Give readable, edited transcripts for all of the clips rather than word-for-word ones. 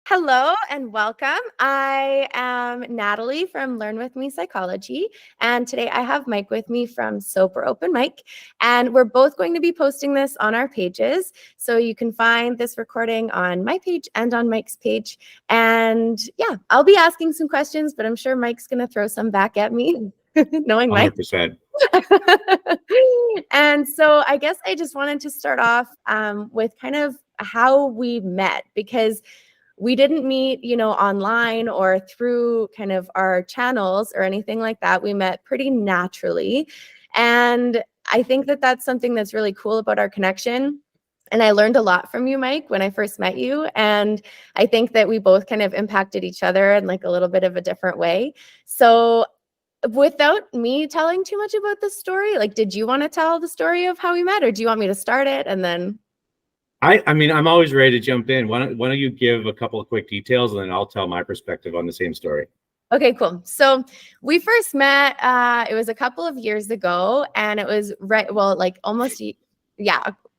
Hello and welcome. I am Natalie from Learn With Me Psychology, and today I have Mike with me from Sober Open Mic, and we're both going to be posting this on our pages, so you can find this recording on my page and on Mike's page. And yeah, I'll be asking some questions, but I'm sure Mike's going to throw some back at me, knowing Mike. 100%. And so I guess I just wanted to start off with kind of how we met, because we didn't meet, online or through kind of our channels or anything like that. We met pretty naturally. And I think that that's something that's really cool about our connection. And I learned a lot from you, Mike, when I first met you. And I think that we both kind of impacted each other in like a little bit of a different way. So without me telling too much about the story, like, did you want to tell the story of how we met, or do you want me to start it and then? I mean, I'm always ready to jump in. Why don't you give a couple of quick details and then I'll tell my perspective on the same story. Okay, cool. So we first met, it was a couple of years ago, and it was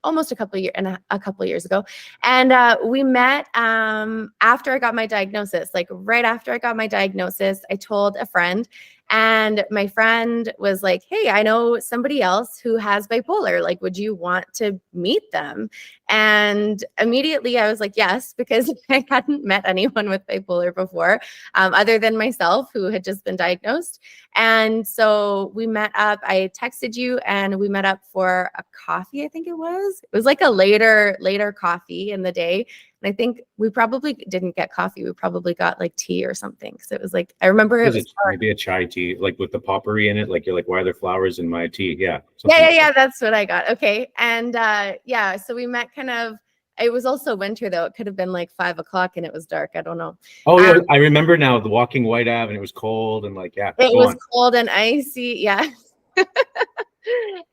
almost a couple of years ago. And we met after I got my diagnosis. Like right after I got my diagnosis, I told a friend, and my friend was like, "Hey, I know somebody else who has bipolar. Like, would you want to meet them?" And immediately I was like, yes, because I hadn't met anyone with bipolar before, other than myself, who had just been diagnosed. And so we met up. I texted you and we met up for a coffee, I think it was. It was like a later coffee in the day. And I think we probably didn't get coffee. We probably got like tea or something. Because it was like, I remember it was maybe a chai tea, like with the potpourri in it. Like you're like, why are there flowers in my tea? Yeah. Yeah. That's what I got. Okay. And so we met kind of, it was also winter though. It could have been like 5 o'clock and it was dark. I don't know. Oh yeah. I remember now, the walking White Ave, and it was cold and like, yeah. It was cold and icy. Yeah.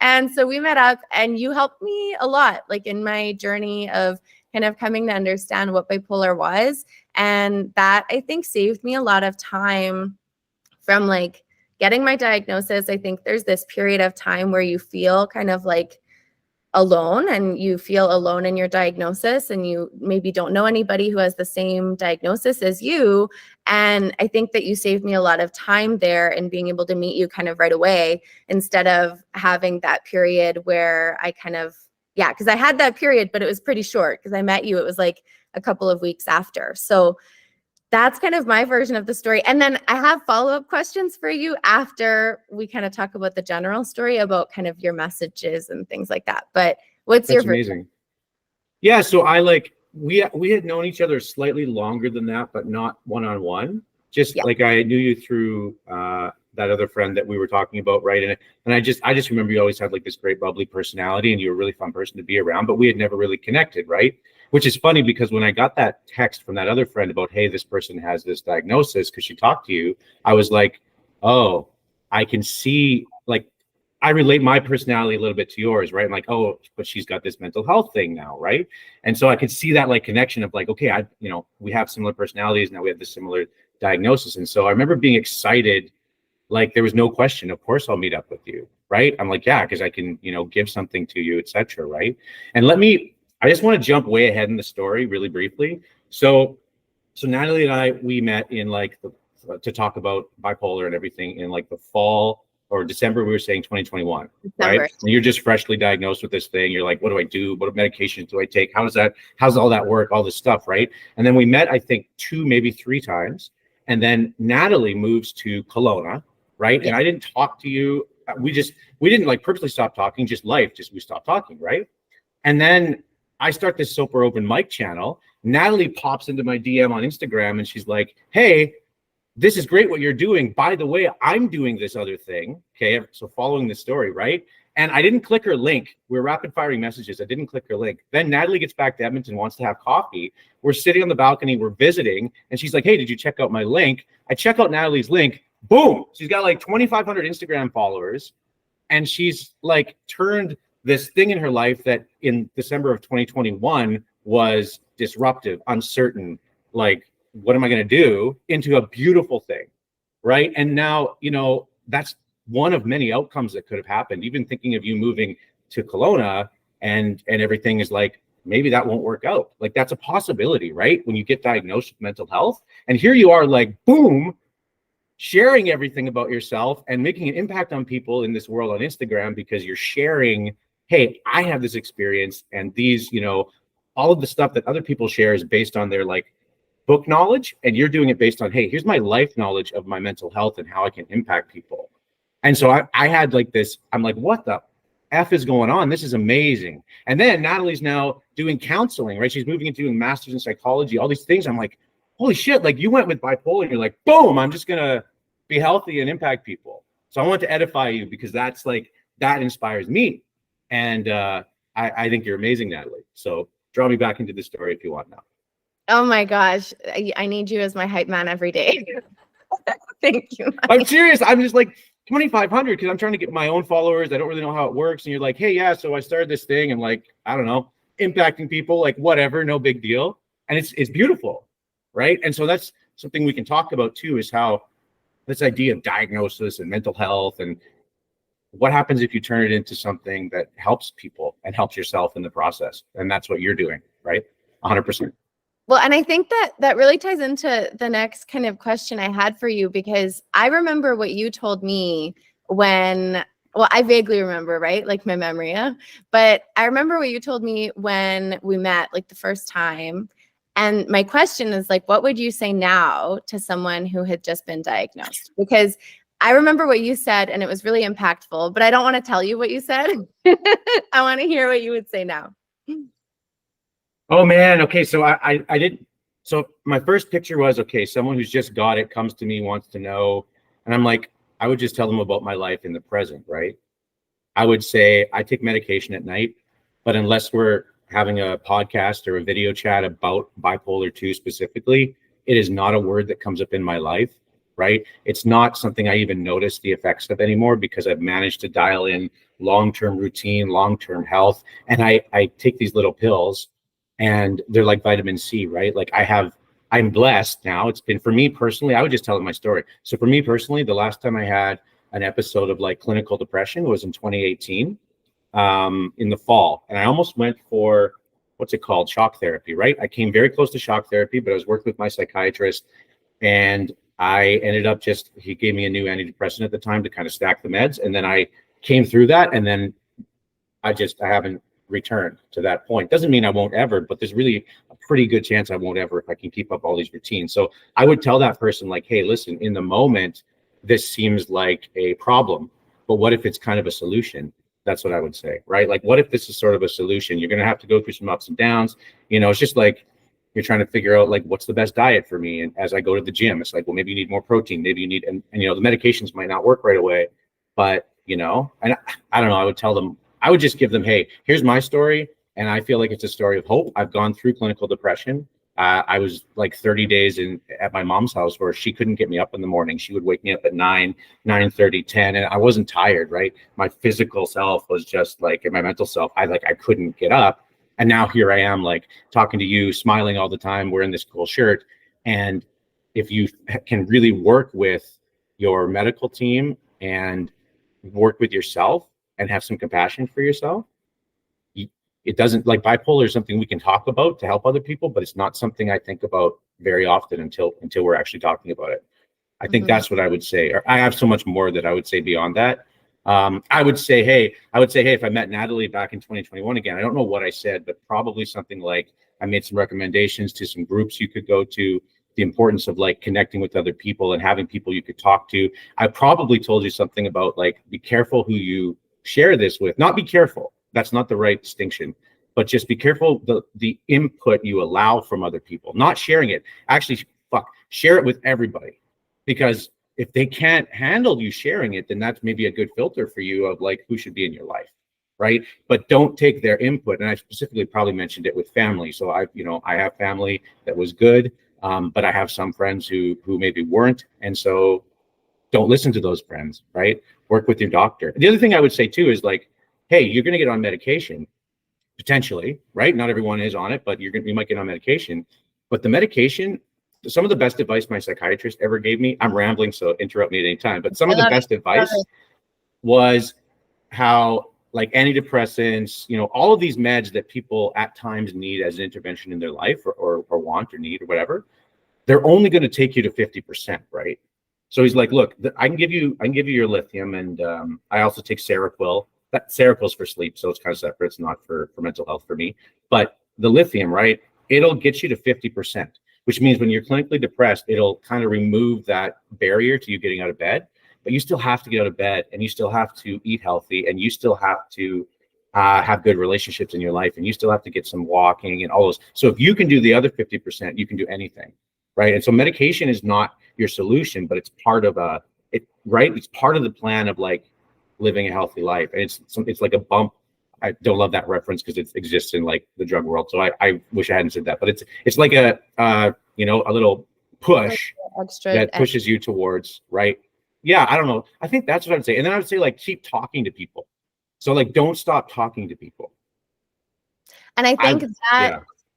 And so we met up, and you helped me a lot, like in my journey of kind of coming to understand what bipolar was. And that, I think, saved me a lot of time from like getting my diagnosis. I think there's this period of time where you feel kind of like alone, and you feel alone in your diagnosis, and you maybe don't know anybody who has the same diagnosis as you. And I think that you saved me a lot of time there in being able to meet you kind of right away, instead of having that period where I kind of, because I had that period, but it was pretty short because I met you. It was like a couple of weeks after. So that's kind of my version of the story. And then I have follow-up questions for you after we kind of talk about the general story about kind of your messages and things like that. But what's your version? Amazing. Yeah. So we had known each other slightly longer than that, but not one-on-one. Just like I knew you through that other friend that we were talking about, right? And I just remember you always had like this great bubbly personality, and you were a really fun person to be around, but we had never really connected, right? Which is funny, because when I got that text from that other friend about, hey, this person has this diagnosis, because she talked to you, I was like, oh, I can see, like, I relate my personality a little bit to yours, right? I'm like, oh, but she's got this mental health thing now, right? And so I could see that like connection of like, okay, we have similar personalities now, we have this similar diagnosis. And so I remember being excited, like there was no question, of course I'll meet up with you, right? I'm like, yeah, because I can, give something to you, etc., right? And I just want to jump way ahead in the story really briefly. So Natalie and I, we met in to talk about bipolar and everything in like the fall or December, we were saying 2021, right? And you're just freshly diagnosed with this thing. You're like, what do I do? What medications do I take? How's all that work? All this stuff, right? And then we met, I think 2, maybe 3 times. And then Natalie moves to Kelowna, right? Yeah. And I didn't talk to you. We didn't like purposely stop talking, just we stopped talking, right? And then I start this Sober Open Mic channel. Natalie pops into my DM on Instagram, and she's like, hey, this is great what you're doing. By the way, I'm doing this other thing. Okay, so following the story, right? And I didn't click her link. We're rapid firing messages. I didn't click her link. Then Natalie gets back to Edmonton, wants to have coffee. We're sitting on the balcony, we're visiting, and she's like, hey, did you check out my link? I check out Natalie's link. Boom, she's got like 2,500 Instagram followers, and she's like turned this thing in her life that in December of 2021 was disruptive, uncertain, like, what am I going to do, into a beautiful thing, right? And now, that's one of many outcomes that could have happened. Even thinking of you moving to Kelowna and everything is like, maybe that won't work out. Like that's a possibility, right? When you get diagnosed with mental health, and here you are, like, boom, sharing everything about yourself and making an impact on people in this world on Instagram because you're sharing, hey, I have this experience, and these, all of the stuff that other people share is based on their like book knowledge, and you're doing it based on, hey, here's my life knowledge of my mental health and how I can impact people. And so I had like this, I'm like, what the F is going on? This is amazing. And then Natalie's now doing counseling, right? She's moving into doing masters in psychology, all these things. I'm like, holy shit, like you went with bipolar and you're like, boom, I'm just going to be healthy and impact people. So I want to edify you because that's like, that inspires me. And I think you're amazing, Natalie. So draw me back into the story if you want now. Oh my gosh. I need you as my hype man every day. Thank you, Mike. I'm serious. I'm just like 2,500 because I'm trying to get my own followers. I don't really know how it works. And you're like, hey, yeah, so I started this thing and like, I don't know, impacting people, like whatever, no big deal. And it's beautiful, right? And so that's something we can talk about too, is how this idea of diagnosis and mental health and what happens if you turn it into something that helps people and helps yourself in the process. And that's what you're doing, right? 100%. Well, and I think that really ties into the next kind of question I had for you, because I remember what you told me when, well, I vaguely remember, right? Like my memory, yeah? But I remember what you told me when we met like the first time. And my question is like, what would you say now to someone who had just been diagnosed? Because I remember what you said and it was really impactful, but I don't want to tell you what you said. I want to hear what you would say now. Oh man. Okay. So I did. So my first picture was, okay, someone who's just got it comes to me, wants to know. And I'm like, I would just tell them about my life in the present, right? I would say I take medication at night, but unless we're having a podcast or a video chat about bipolar 2 specifically, it is not a word that comes up in my life, right? It's not something I even notice the effects of anymore because I've managed to dial in long-term routine, long-term health. And I take these little pills and they're like vitamin C, right? Like I'm blessed now. It's been, for me personally, I would just tell them my story. So for me personally, the last time I had an episode of like clinical depression was in 2018, in the fall. And I almost went for, what's it called? Shock therapy, right? I came very close to shock therapy, but I was working with my psychiatrist and I ended up he gave me a new antidepressant at the time to kind of stack the meds. And then I came through that. And then I haven't returned to that point. Doesn't mean I won't ever, but there's really a pretty good chance I won't ever if I can keep up all these routines. So I would tell that person like, hey, listen, in the moment, this seems like a problem, but what if it's kind of a solution? That's what I would say, right? Like, what if this is sort of a solution? You're going to have to go through some ups and downs. It's just like you're trying to figure out like, what's the best diet for me? And as I go to the gym, it's like, well, maybe you need more protein. Maybe you need, and the medications might not work right away, but and I don't know, I would tell them, I would just give them, hey, here's my story. And I feel like it's a story of hope. I've gone through clinical depression. I was like 30 days at my mom's house where she couldn't get me up in the morning. She would wake me up at 9:30, 10, and I wasn't tired, right? My physical self was just like, and my mental self, I couldn't get up. And now here I am, like talking to you, smiling all the time, wearing this cool shirt. And if you can really work with your medical team and work with yourself and have some compassion for yourself, it doesn't, like, bipolar is something we can talk about to help other people, but it's not something I think about very often until we're actually talking about it. I think that's what I would say. Or I have so much more that I would say beyond that. I would say, hey, if I met Natalie back in 2021 again, I don't know what I said, but probably something like I made some recommendations to some groups you could go to, the importance of like connecting with other people and having people you could talk to. I probably told you something about like, be careful who you share this with. Not be careful. That's not the right distinction, but just be careful the input you allow from other people, not sharing it. Actually, share it with everybody, because if they can't handle you sharing it, then that's maybe a good filter for you of like who should be in your life, right? But don't take their input. And I specifically probably mentioned it with family. So I have family that was good, but I have some friends who maybe weren't, and so don't listen to those friends, right? Work with your doctor. The other thing I would say too is like, hey, you're going to get on medication potentially, right? Not everyone is on it, but you might get on medication. But the medication, some of the best advice my psychiatrist ever gave me, I'm rambling, so interrupt me at any time, but some of the best advice was how like antidepressants, all of these meds that people at times need as an intervention in their life or want or need or whatever, they're only going to take you to 50%, right? So he's like, look, I can give you your lithium, and I also take Seroquel. That Seroquel's for sleep, so it's kind of separate. It's not for mental health for me. But the lithium, right? It'll get you to 50%, which means when you're clinically depressed, it'll kind of remove that barrier to you getting out of bed. But you still have to get out of bed, and you still have to eat healthy, and you still have to have good relationships in your life, and you still have to get some walking and all those. So if you can do the other 50%, you can do anything, right? And so medication is not your solution, but it's part of it's part of the plan of like living a healthy life. And it's like a bump. I don't love that reference because it exists in like the drug world. So I wish I hadn't said that, but it's like a little push that pushes you towards, right? Yeah, I don't know. I think that's what I would say. And then I would say like keep talking to people. So like don't stop talking to people. And I think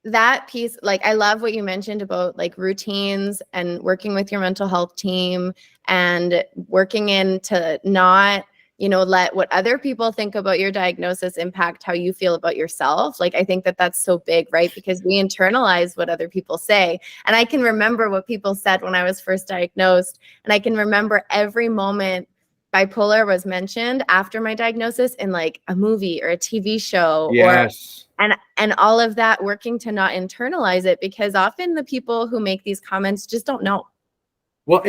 that piece, like I love what you mentioned about like routines and working with your mental health team and working in to not, let what other people think about your diagnosis impact how you feel about yourself. Like, I think that that's so big, right? Because we internalize what other people say. And I can remember what people said when I was first diagnosed. And I can remember every moment bipolar was mentioned after my diagnosis in like a movie or a TV show. Yes. And all of that, working to not internalize it, because often the people who make these comments just don't know. Well,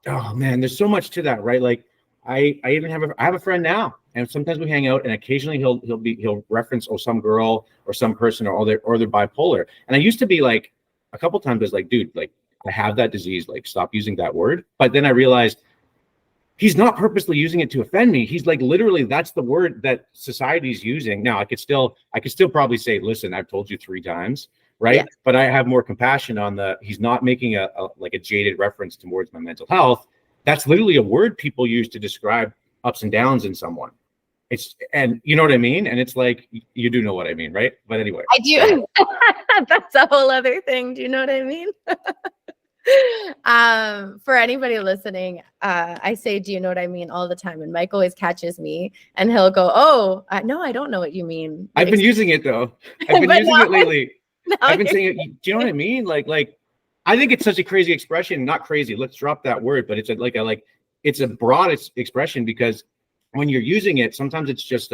oh man, there's so much to that, right? Like I even have a friend now, and sometimes we hang out, and occasionally he'll reference some girl or some person or they're bipolar. And I used to be like a couple times I was like, dude, like I have that disease, like stop using that word. But then I realized he's not purposely using it to offend me. He's like, literally, that's the word that society's using. Now I could still probably say, listen, I've told you 3 times, right? Yeah. But I have more compassion on he's not making a jaded reference towards my mental health. That's literally a word people use to describe ups and downs in someone. And you know what I mean? And it's like, you do know what I mean, right? But anyway. I do. That's a whole other thing. Do you know what I mean? For anybody listening, I say, do you know what I mean all the time? And Mike always catches me and he'll go, oh, no, I don't know what you mean. I've been using it though. I've been using it lately. I've been saying, do you know what I mean? Like, I think it's such a crazy expression, not crazy. Let's drop that word, but it's it's a broad expression, because when you're using it, sometimes it's just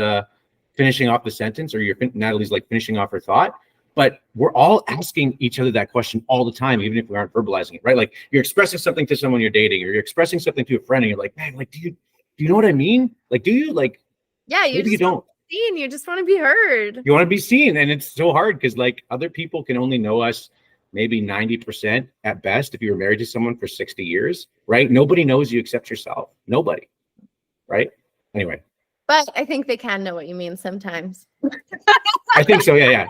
finishing off the sentence, or Natalie's like finishing off her thought. But we're all asking each other that question all the time, even if we aren't verbalizing it, right? Like you're expressing something to someone you're dating, or you're expressing something to a friend, and you're like, man, like, do you know what I mean? Like, do you like? Yeah, you don't. Seen. You just want to be heard. You want to be seen, and it's so hard because like other people can only know us maybe 90% at best if you were married to someone for 60 years, right? Nobody knows you except yourself. Nobody, right? Anyway. But I think they can know what you mean sometimes. I think so. Yeah.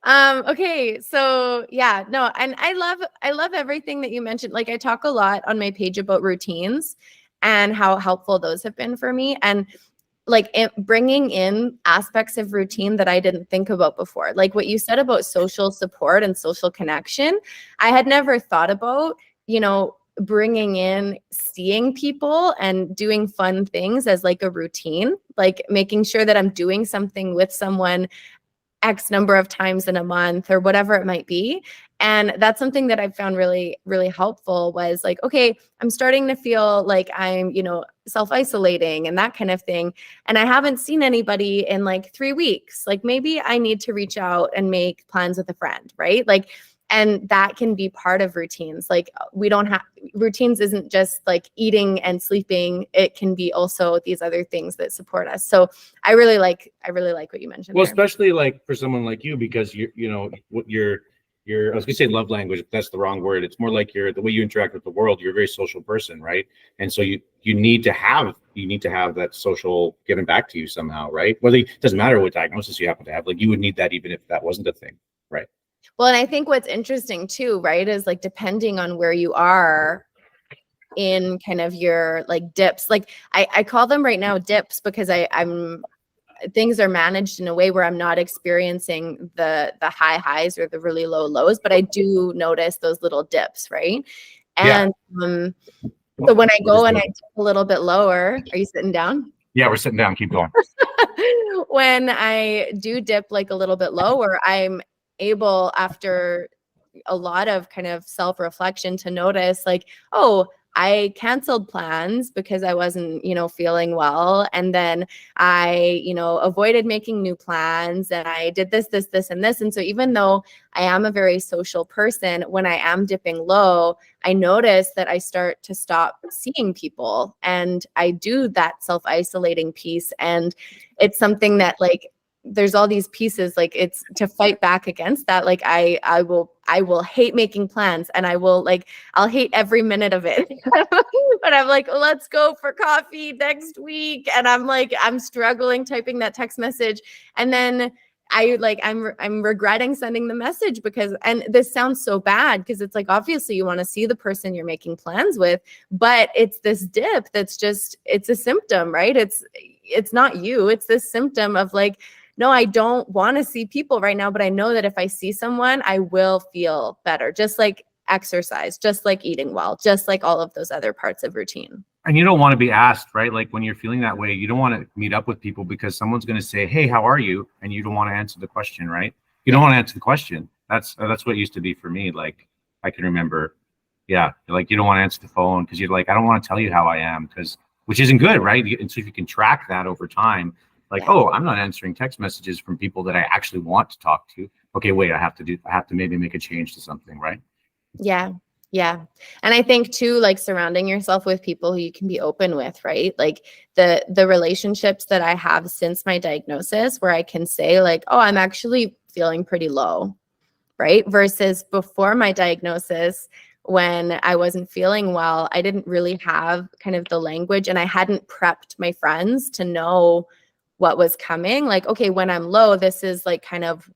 Okay, so yeah, no, and I love everything that you mentioned. Like I talk a lot on my page about routines and how helpful those have been for me, and like bringing in aspects of routine that I didn't think about before. Like what you said about social support and social connection, I had never thought about, bringing in seeing people and doing fun things as like a routine, like making sure that I'm doing something with someone X number of times in a month or whatever it might be. And that's something that I've found really, really helpful, was like, okay, I'm starting to feel like I'm, self-isolating and that kind of thing. And I haven't seen anybody in like 3 weeks. Like maybe I need to reach out and make plans with a friend, right? Like, and that can be part of routines. Like routines isn't just like eating and sleeping. It can be also these other things that support us. So I really like what you mentioned. Well, especially like for someone like you, because I was gonna say love language, but that's the wrong word. It's more like the way you interact with the world. You're a very social person, right? And so you need to have that social given back to you somehow, right? Whether it doesn't matter what diagnosis you happen to have, like you would need that even if that wasn't a thing, right? Well, and I think what's interesting too, right, is like depending on where you are in kind of your like dips, like I call them right now dips, because I'm things are managed in a way where I'm not experiencing the high highs or the really low lows, but I do notice those little dips, right? And so when I go and I dip a little bit lower, are you sitting down? Yeah, we're sitting down. Keep going. When I do dip like a little bit lower, I'm able, after a lot of kind of self-reflection, to notice like, oh, I canceled plans because I wasn't, feeling well. And then I, avoided making new plans, and I did this, this, this, and this. And so even though I am a very social person, when I am dipping low, I notice that I start to stop seeing people, and I do that self-isolating piece. And it's something that, like, there's all these pieces, like, it's to fight back against that. Like, I will hate making plans, and I'll hate every minute of it. But I'm like, let's go for coffee next week, and I'm struggling typing that text message, and then I'm regretting sending the message, because, and this sounds so bad, because it's like, obviously you want to see the person you're making plans with, but it's this dip that's just, it's a symptom, right? It's not you, it's this symptom of like, no, I don't want to see people right now, but I know that if I see someone, I will feel better. Just like exercise, just like eating well, just like all of those other parts of routine. And you don't want to be asked, right? Like when you're feeling that way, you don't want to meet up with people because someone's going to say, "Hey, how are you?" And you don't want to answer the question, right? You don't want to answer the question. That's what it used to be for me. Like I can remember, yeah, like you don't want to answer the phone because you're like, I don't want to tell you how I am, because which isn't good, right? And so if you can track that over time, like, oh, I'm not answering text messages from people that I actually want to talk to. Okay, wait, I have to maybe make a change to something, right? Yeah. Yeah. And I think too, like, surrounding yourself with people who you can be open with, right? Like the relationships that I have since my diagnosis, where I can say like, oh, I'm actually feeling pretty low, right? Versus before my diagnosis, when I wasn't feeling well, I didn't really have kind of the language, and I hadn't prepped my friends to know what was coming. Like, okay, when I'm low, this is like kind of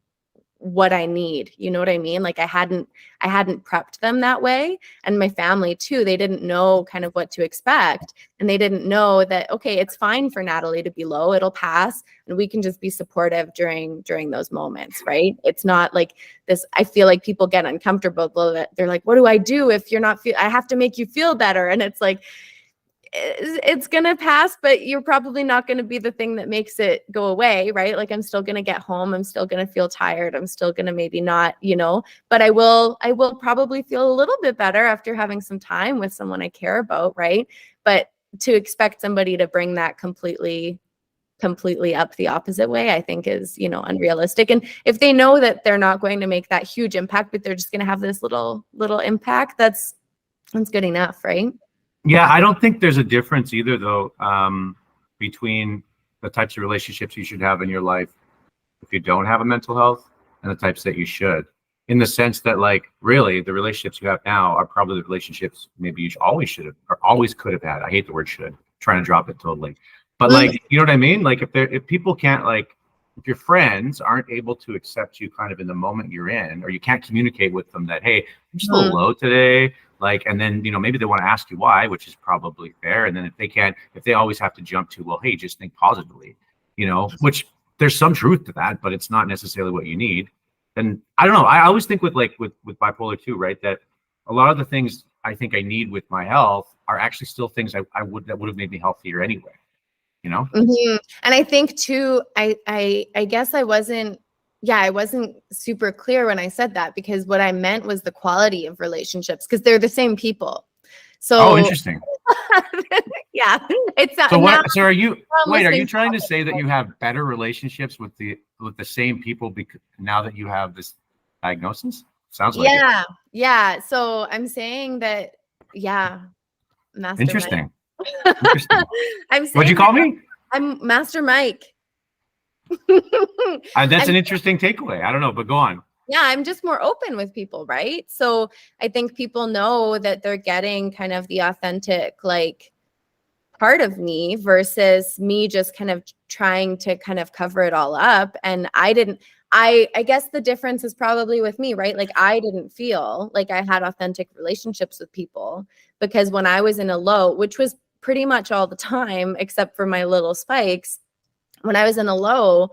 what I need. You know what I mean? Like I hadn't prepped them that way. And my family too, they didn't know kind of what to expect. And they didn't know that, okay, it's fine for Natalie to be low. It'll pass. And we can just be supportive during those moments, right? It's not like this. I feel like people get uncomfortable. They're like, what do I do if you're not I have to make you feel better. And it's like, it's going to pass, but you're probably not going to be the thing that makes it go away, right? Like I'm still going to get home. I'm still going to feel tired. I'm still going to maybe not, but I will probably feel a little bit better after having some time with someone I care about, right? But to expect somebody to bring that completely up the opposite way, I think is, unrealistic. And if they know that they're not going to make that huge impact, but they're just going to have this little impact, that's good enough, right? Yeah, I don't think there's a difference either, though, between the types of relationships you should have in your life if you don't have a mental health and the types that you should. In the sense that, like, really, the relationships you have now are probably the relationships maybe you always should have or always could have had. I hate the word should, I'm trying to drop it totally. But like, you know what I mean? Like if people can't, like, if your friends aren't able to accept you kind of in the moment you're in, or you can't communicate with them that, hey, I'm just a little low today. Like, and then, maybe they want to ask you why, which is probably fair. And then if they always have to jump to, well, hey, just think positively, which there's some truth to that, but it's not necessarily what you need. And I don't know. I always think with bipolar too, right? That a lot of the things I think I need with my health are actually still things that would have made me healthier anyway. Mm-hmm. And I think too, I guess I wasn't super clear when I said that, because what I meant was the quality of relationships, because they're the same people. So, interesting. Yeah, it's so what? So are you trying to say that you have better relationships with the same people now that you have this diagnosis? Sounds like it. Yeah. So I'm saying that, yeah, Master Interesting. Mike. Interesting. What'd you call me? I'm Master Mike. That's an interesting takeaway. I don't know, but go on. Yeah, I'm just more open with people, right? So I think people know that they're getting kind of the authentic, like, part of me, versus me just kind of trying to kind of cover it all up. And I guess the difference is probably with me, right? Like I didn't feel like I had authentic relationships with people, because when I was in a low, which was pretty much all the time, except for my little spikes, when I was in a low,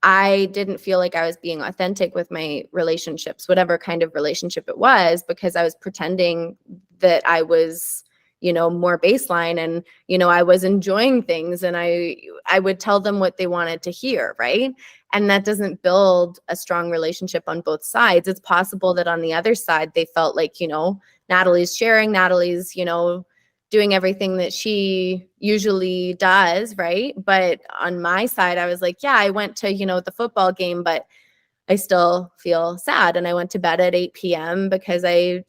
I didn't feel like I was being authentic with my relationships, whatever kind of relationship it was, because I was pretending that I was, more baseline, and I was enjoying things, and I would tell them what they wanted to hear, right? And that doesn't build a strong relationship on both sides. It's possible that on the other side they felt like, Natalie's sharing, Natalie's doing everything that she usually does, right? But on my side, I was like, yeah, I went to the football game, but I still feel sad, and I went to bed at 8 p.m. because I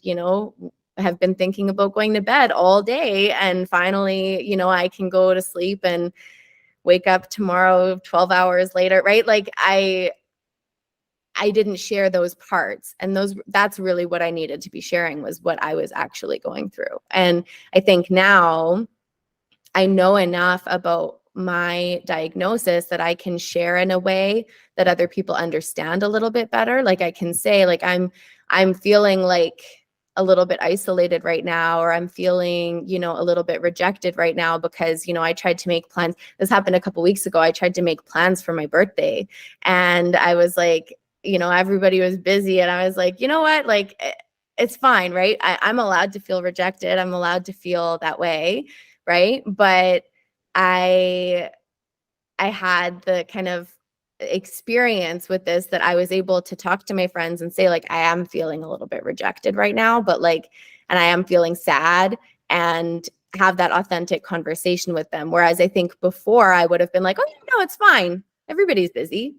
have been thinking about going to bed all day, and finally I can go to sleep and wake up tomorrow 12 hours later, right? Like I didn't share those parts, and that's really what I needed to be sharing, was what I was actually going through. And I think now I know enough about my diagnosis that I can share in a way that other people understand a little bit better. Like I can say, like, I'm feeling like a little bit isolated right now, or I'm feeling, a little bit rejected right now because, I tried to make plans. This happened a couple weeks ago. I tried to make plans for my birthday, and I was like, everybody was busy, and I was like, you know what? Like, it's fine, right? I'm allowed to feel rejected. I'm allowed to feel that way, right? But I had the kind of experience with this that I was able to talk to my friends and say, like, I am feeling a little bit rejected right now, but like, and I am feeling sad, and have that authentic conversation with them. Whereas I think before I would have been like, oh, no, it's fine. Everybody's busy,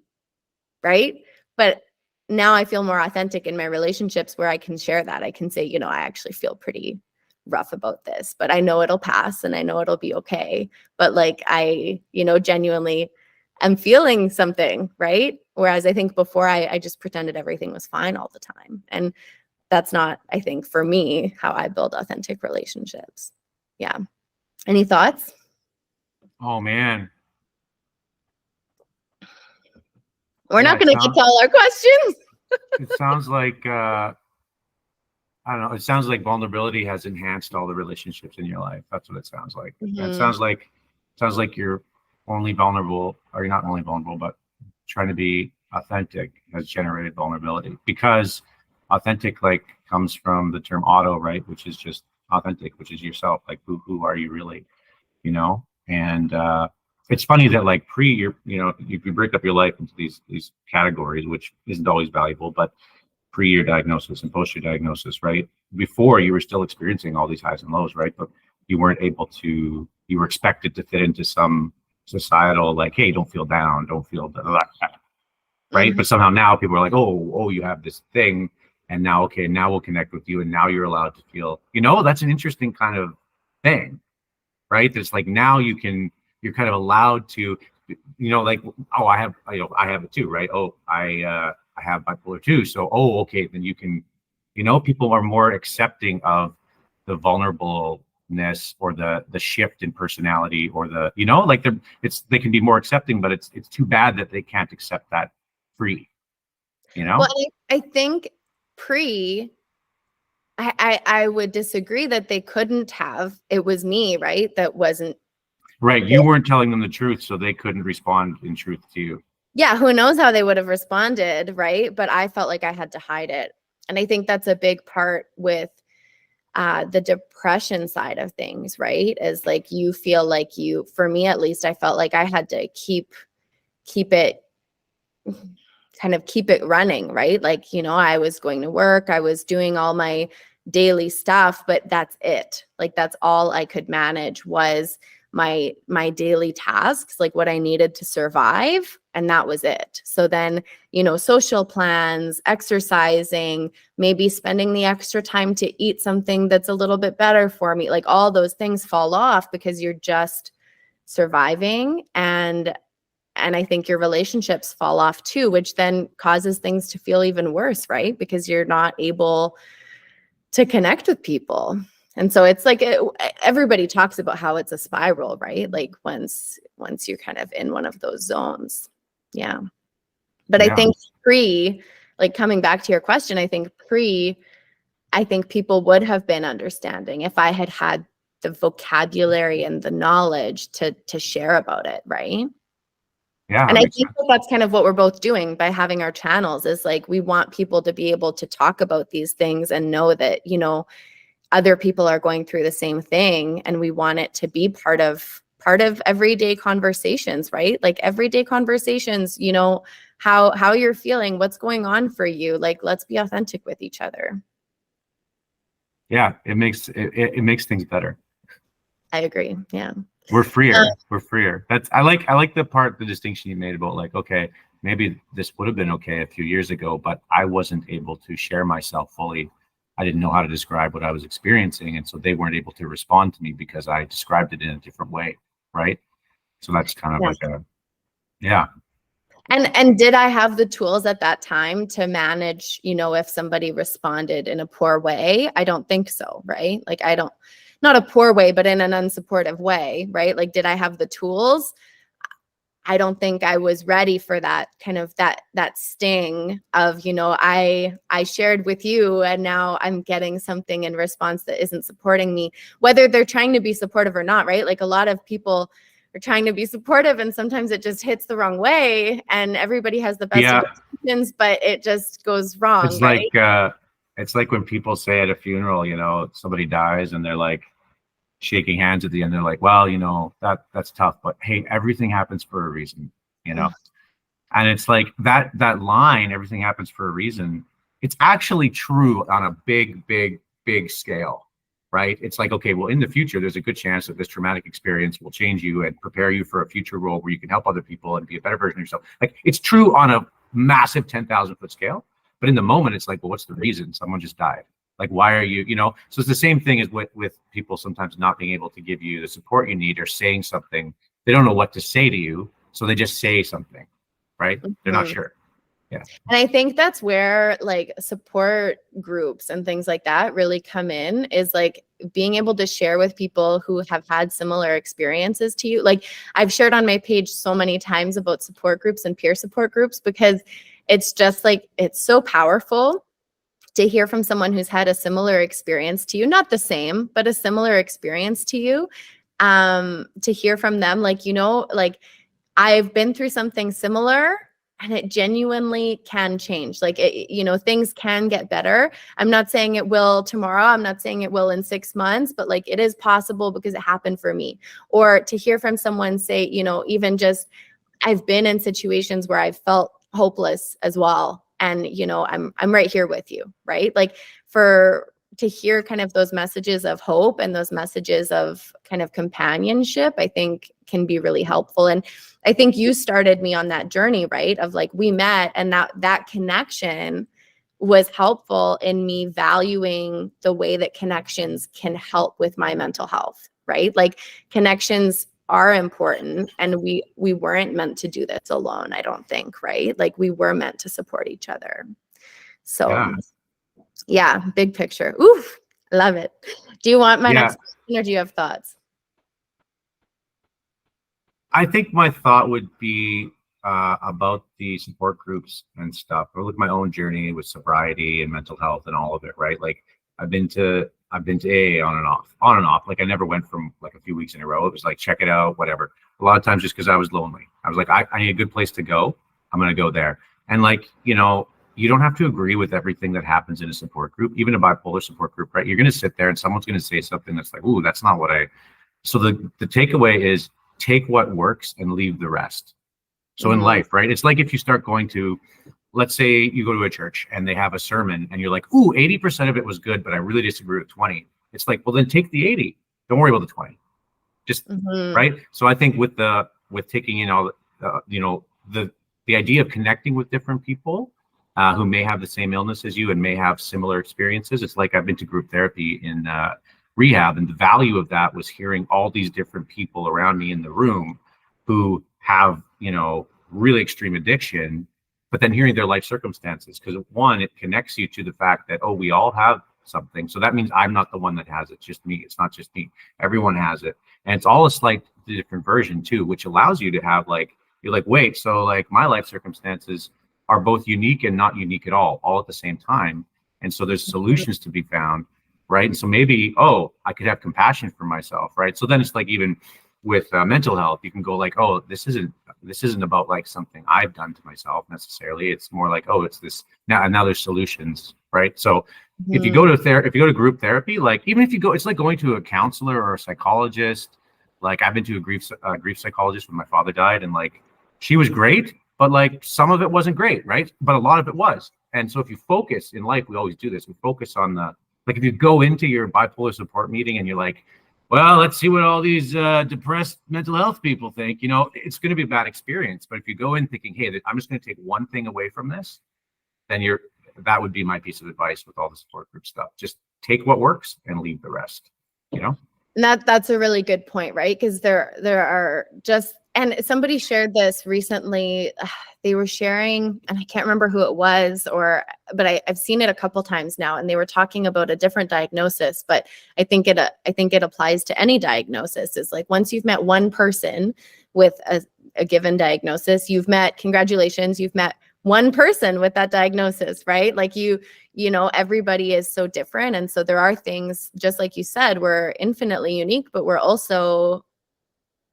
right? But now I feel more authentic in my relationships where I can share that. I can say, I actually feel pretty rough about this, but I know it'll pass, and I know it'll be okay. But like, I, genuinely am feeling something, right? Whereas I think before I just pretended everything was fine all the time. And that's not, I think, for me, how I build authentic relationships. Yeah. Any thoughts? Oh man. We're not going to get to all our questions. It sounds like I don't know. It sounds like vulnerability has enhanced all the relationships in your life. That's what it sounds like. Mm-hmm. It sounds like you're only vulnerable, or you're not only vulnerable, but trying to be authentic has generated vulnerability, because authentic like comes from the term auto, right? Which is just authentic, which is yourself. Like who are you really? And it's funny that like you break up your life into these categories, which isn't always valuable, but pre your diagnosis and post your diagnosis, right? Before, you were still experiencing all these highs and lows, right? But you weren't able to, you were expected to fit into some societal, like, hey, don't feel down, don't feel blah, blah, blah, right? Mm-hmm. But somehow now people are like, oh, you have this thing. And now, okay, now we'll connect with you. And now you're allowed to feel, that's an interesting kind of thing, right? That's like, now you're kind of allowed to, like, oh, I have it too, right? Oh, I have bipolar 2. So, okay, then you can, people are more accepting of the vulnerableness or the shift in personality, or the, like they can be more accepting, but it's too bad that they can't accept that free, Well, I think I would disagree that they couldn't have. It was me, right? That wasn't right. You weren't telling them the truth, so they couldn't respond in truth to you. Yeah, who knows how they would have responded, right? But I felt like I had to hide it. And I think that's a big part with the depression side of things, right? Is like, you feel like for me at least, I felt like I had to keep it running, right? Like, I was going to work, I was doing all my daily stuff, but that's it. Like, that's all I could manage was my daily tasks, like what I needed to survive. And that was it. So then, social plans, exercising, maybe spending the extra time to eat something that's a little bit better for me, like all those things fall off because you're just surviving. And I think your relationships fall off too, which then causes things to feel even worse, right? Because you're not able to connect with people. And so it's like everybody talks about how it's a spiral, right? Like once you're kind of in one of those zones. Yeah. But yeah. I think like coming back to your question, I think people would have been understanding if I had the vocabulary and the knowledge to share about it, right? Yeah. And I think that's kind of what we're both doing by having our channels, is like, we want people to be able to talk about these things and know that, other people are going through the same thing, and we want it to be part of everyday conversations, right? Like everyday conversations, you know, how you're feeling, what's going on for you. Like, let's be authentic with each other. Yeah, it makes things better. I agree. Yeah. We're freer. We're freer. I like the distinction you made about like, okay, maybe this would have been okay a few years ago, but I wasn't able to share myself fully. I didn't know how to describe what I was experiencing, and so they weren't able to respond to me because I described it in a different way, right? So that's kind of Yeah. like a, yeah. And did I have the tools at that time to manage, you know, if somebody responded in a poor way? I don't think so, right? Like not a poor way, but in an unsupportive way, right? Like, did I have the tools? I don't think I was ready for that kind of that sting of, you know, I shared with you and now I'm getting something in response that isn't supporting me, whether they're trying to be supportive or not, right? Like a lot of people are trying to be supportive and sometimes it just hits the wrong way, and everybody has the best Yeah. intentions, but it just goes wrong, It's right? like it's like when people say at a funeral, you know, somebody dies and they're like shaking hands at the end. They're like, well, you know, that's tough, but hey, everything happens for a reason, you know? And it's like that line, everything happens for a reason. It's actually true on a big scale, right? It's like, okay, well, in the future, there's a good chance that this traumatic experience will change you and prepare you for a future role where you can help other people and be a better version of yourself. Like, it's true on a massive 10,000 foot scale. But in the moment, it's like, well, what's the reason? Someone just died. Like, why are you, you know? So it's the same thing as with people sometimes not being able to give you the support you need or saying something. They don't know what to say to you. So they just say something, right? They're not sure. Yeah. And I think that's where like support groups and things like that really come in, is like being able to share with people who have had similar experiences to you. Like, I've shared on my page so many times about support groups and peer support groups, because it's just like, it's so powerful to hear from someone who's had a similar experience to you, not the same, but a similar experience to you. To hear from them, like, you know, like, I've been through something similar and it genuinely can change. Like, you know, things can get better. I'm not saying it will tomorrow. I'm not saying it will in 6 months, but like, it is possible because it happened for me. Or to hear from someone say, you know, even just, I've been in situations where I've felt hopeless as well. And, you know, I'm right here with you, right? Like, to hear kind of those messages of hope and those messages of kind of companionship, I think can be really helpful. And I think you started me on that journey, right? Of like, we met and that connection was helpful in me valuing the way that connections can help with my mental health, right? Like, connections are important, and we weren't meant to do this alone, I don't think, right? Like, we were meant to support each other. So yeah, big picture. Oof, love it. Do you want my next question, or do you have thoughts? I think my thought would be about the support groups and stuff, or with my own journey with sobriety and mental health and all of it, right? Like, I've been to AA on and off. Like, I never went from like a few weeks in a row. It was like, check it out, whatever. A lot of times just because I was lonely. I was like, I need a good place to go. I'm going to go there. And like, you know, you don't have to agree with everything that happens in a support group, even a bipolar support group, right? You're going to sit there and someone's going to say something that's like, ooh, that's not what so the takeaway is, take what works and leave the rest. So in life, right? It's like if you start going to, let's say you go to a church and they have a sermon and you're like, ooh, 80% of it was good, but I really disagree with 20. It's like, well, then take the 80. Don't worry about the 20. Just right. So I think with taking in all, you know, the idea of connecting with different people who may have the same illness as you and may have similar experiences. It's like, I've been to group therapy in rehab, and the value of that was hearing all these different people around me in the room who have, you know, really extreme addiction, but then hearing their life circumstances, because one, it connects you to the fact that, oh, we all have something. So that means I'm not the one that has it, just me. It's not just me. Everyone has it. And it's all a slight different version too, which allows you to have like, you're like, wait, so like my life circumstances are both unique and not unique at all at the same time. And so there's solutions to be found, right? And so maybe, oh, I could have compassion for myself, right? So then it's like, even with mental health, you can go like, oh, this isn't about like something I've done to myself necessarily. It's more like, oh, it's this now. And now there's solutions right? So if you Mhm. go to if you go to group therapy, like even if you go, it's like going to a counselor or a psychologist. Like I've been to a grief psychologist when my father died, and like she was great, but like some of it wasn't great, right? But a lot of it was. And so if you focus in life, we always do this. We focus on the, like if you go into your bipolar support meeting and you're like, well, let's see what all these depressed mental health people think. You know, it's going to be a bad experience. But if you go in thinking, hey, I'm just going to take one thing away from this, then that would be my piece of advice with all the support group stuff. Just take what works and leave the rest, you know? And that's a really good point, right? Because there are just, and somebody shared this recently. They were sharing, and I can't remember who it was, but I've seen it a couple times now, and they were talking about a different diagnosis. But I think it applies to any diagnosis. Is like once you've met one person with a given diagnosis, congratulations, you've met one person with that diagnosis, right? Like everybody is so different. And so there are things, just like you said, we're infinitely unique, but we're also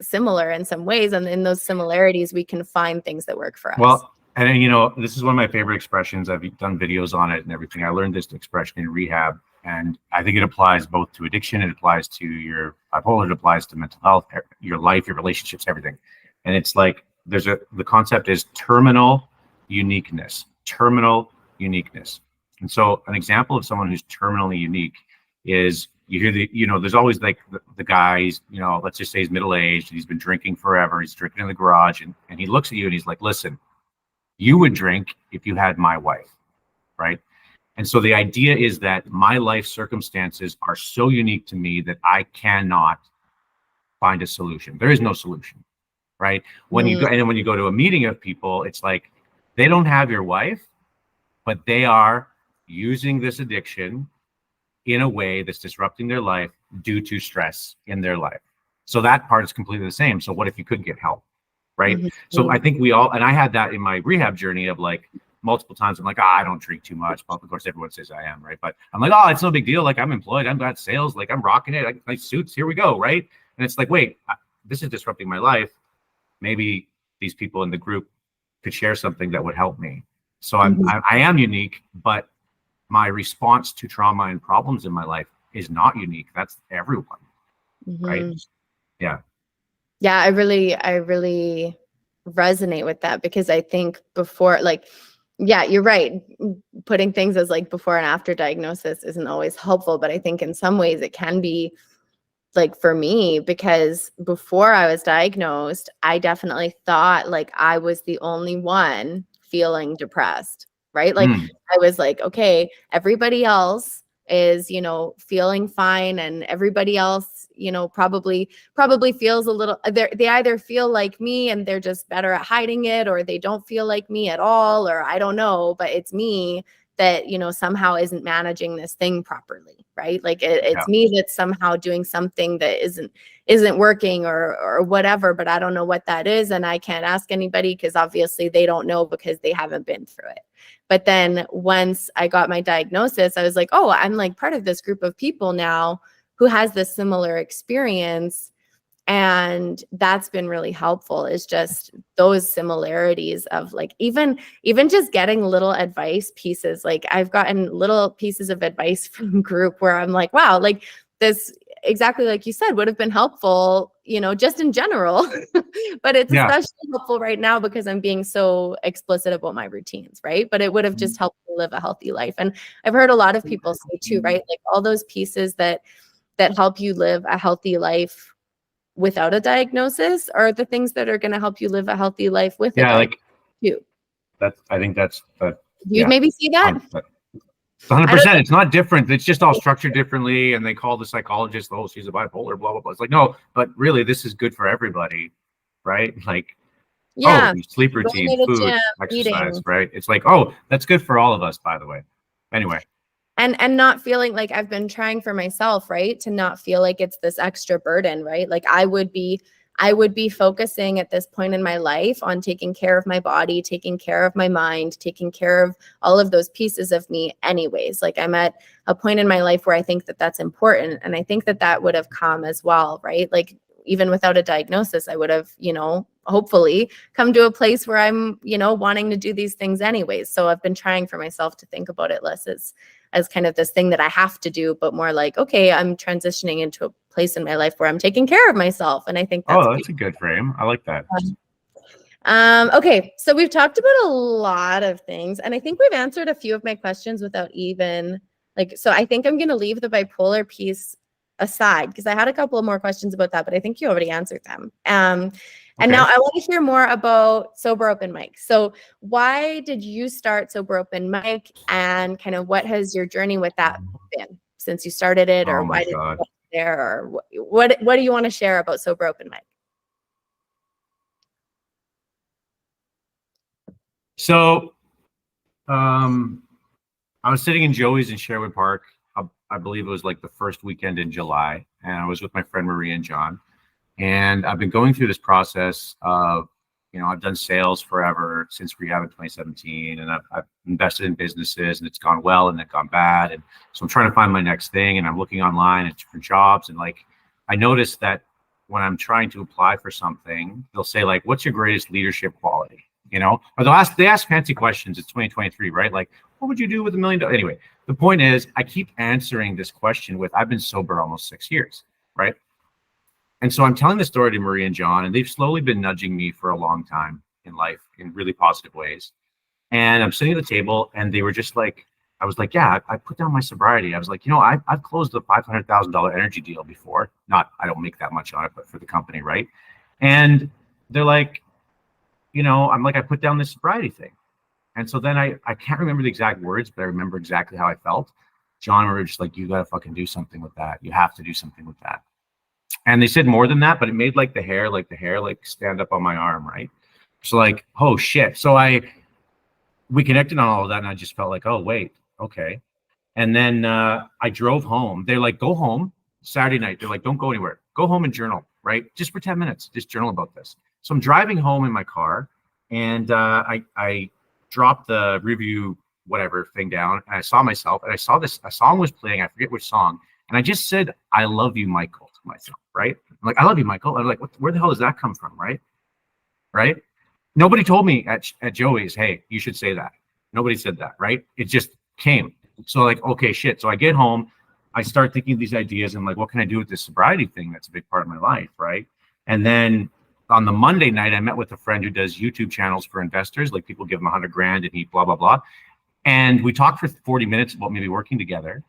similar in some ways. And in those similarities, we can find things that work for us. Well, and you know, this is one of my favorite expressions. I've done videos on it and everything. I learned this expression in rehab, and I think it applies both to addiction, it applies to your bipolar, it applies to mental health, your life, your relationships, everything. And it's like the concept is terminal uniqueness. Terminal uniqueness. And so an example of someone who's terminally unique is, you hear there's always like the guys, let's just say he's middle-aged, he's been drinking forever, he's drinking in the garage, and he looks at you and he's like, listen, you would drink if you had my wife, right? And so the idea is that my life circumstances are so unique to me that I cannot find a solution. There is no solution, right? When you go to a meeting of people, it's like they don't have your wife, but they are using this addiction in a way that's disrupting their life due to stress in their life. So that part is completely the same. So what if you could get help, right? Mm-hmm. So I think and I had that in my rehab journey of like multiple times. I'm like, I don't drink too much. But of course, everyone says I am, right? But I'm like, it's no big deal. Like I'm employed, I'm got sales, like I'm rocking it. Nice suits, here we go, right? And it's like, wait, this is disrupting my life. Maybe these people in the group could share something that would help me. So I am unique, but my response to trauma and problems in my life is not unique. That's everyone, right? Yeah. Yeah, I really resonate with that, because I think before, like, yeah, you're right. Putting things as like before and after diagnosis isn't always helpful, but I think in some ways it can be, like for me, because before I was diagnosed, I definitely thought like I was the only one feeling depressed, right? Like I was like, okay, everybody else is, feeling fine, and everybody else, probably feels a little, they either feel like me and they're just better at hiding it, or they don't feel like me at all, or I don't know, but it's me that, somehow isn't managing this thing properly, right? Like it's me that's somehow doing something that isn't working or whatever, but I don't know what that is. And I can't ask anybody because obviously they don't know because they haven't been through it. But then once I got my diagnosis, I was like, oh, I'm like part of this group of people now who has this similar experience. And that's been really helpful, is just those similarities of like, even just getting little advice pieces. Like I've gotten little pieces of advice from group where I'm like, wow, like this, exactly like you said, would have been helpful, just in general, but it's especially helpful right now because I'm being so explicit about my routines, right? But it would have just helped me live a healthy life. And I've heard a lot of people say too, right? Like all those pieces that help you live a healthy life without a diagnosis are the things that are going to help you live a healthy life with a diagnosis too. I think that's you maybe see that 100%. It's not different. It's just all structured differently, and they call the psychologist, oh, she's a bipolar, blah blah blah. It's like, no, but really this is good for everybody, right? Like, sleep routine, food, gym, exercise, eating. Right? It's like, that's good for all of us, by the way. Anyway. And not feeling like, I've been trying for myself, right, to not feel like it's this extra burden, right? Like I would be focusing at this point in my life on taking care of my body, taking care of my mind, taking care of all of those pieces of me anyways. Like I'm at a point in my life where I think that that's important. And I think that would have come as well, right? Like even without a diagnosis, I would have, hopefully come to a place where I'm, wanting to do these things anyways. So I've been trying for myself to think about it less as kind of this thing that I have to do, but more like, okay, I'm transitioning into a place in my life where I'm taking care of myself. And I think that's a good frame. I like that. Okay, so we've talked about a lot of things, and I think we've answered a few of my questions without even so I think I'm going to leave the bipolar piece aside because I had a couple of more questions about that, but I think you already answered them. And now I want to hear more about Sober Open Mic. So why did you start Sober Open Mic, and kind of what has your journey with that been since you started it, or why did you get there, or what do you want to share about Sober Open Mic? So, I was sitting in Joey's in Sherwood Park. I believe it was like the first weekend in July, and I was with my friend Maria and John. And I've been going through this process of, I've done sales forever since rehab in 2017, and I've invested in businesses, and it's gone well and it's gone bad. And so I'm trying to find my next thing, and I'm looking online at different jobs. And I noticed that when I'm trying to apply for something, they'll say what's your greatest leadership quality? Or they ask fancy questions. It's 2023, right? What would you do with $1 million? Anyway, the point is I keep answering this question with, I've been sober almost 6 years, right? And so I'm telling the story to Maria and John, and they've slowly been nudging me for a long time in life in really positive ways. And I'm sitting at the table, and they were just I was like, yeah, I put down my sobriety. I was like, I've closed a $500,000 energy deal before. I don't make that much on it, but for the company, right? And they're like, I'm like, I put down this sobriety thing. And so then I can't remember the exact words, but I remember exactly how I felt. John and we were just like, you got to fucking do something with that. You have to do something with that. And they said more than that, but it made the hair stand up on my arm, right? So oh shit. So we connected on all of that, and I just felt like, oh wait, okay. And then I drove home. They're like, go home Saturday night. They're like, don't go anywhere. Go home and journal, right? Just for 10 minutes, just journal about this. So I'm driving home in my car, and I dropped the review whatever thing down, and I saw myself, and I saw a song was playing. I forget which song, and I just said, "I love you, Michael," to myself, right? I'm like, "I love you, Michael." I'm like, where the hell does that come from, right? Right? Nobody told me at Joey's, "Hey, you should say that." Nobody said that, right? It just came. So okay, shit. So I get home, I start thinking of these ideas, and what can I do with this sobriety thing? That's a big part of my life, right? And then on the Monday night, I met with a friend who does YouTube channels for investors. People give him $100,000 and he blah, blah, blah. And we talked for 40 minutes about maybe working together.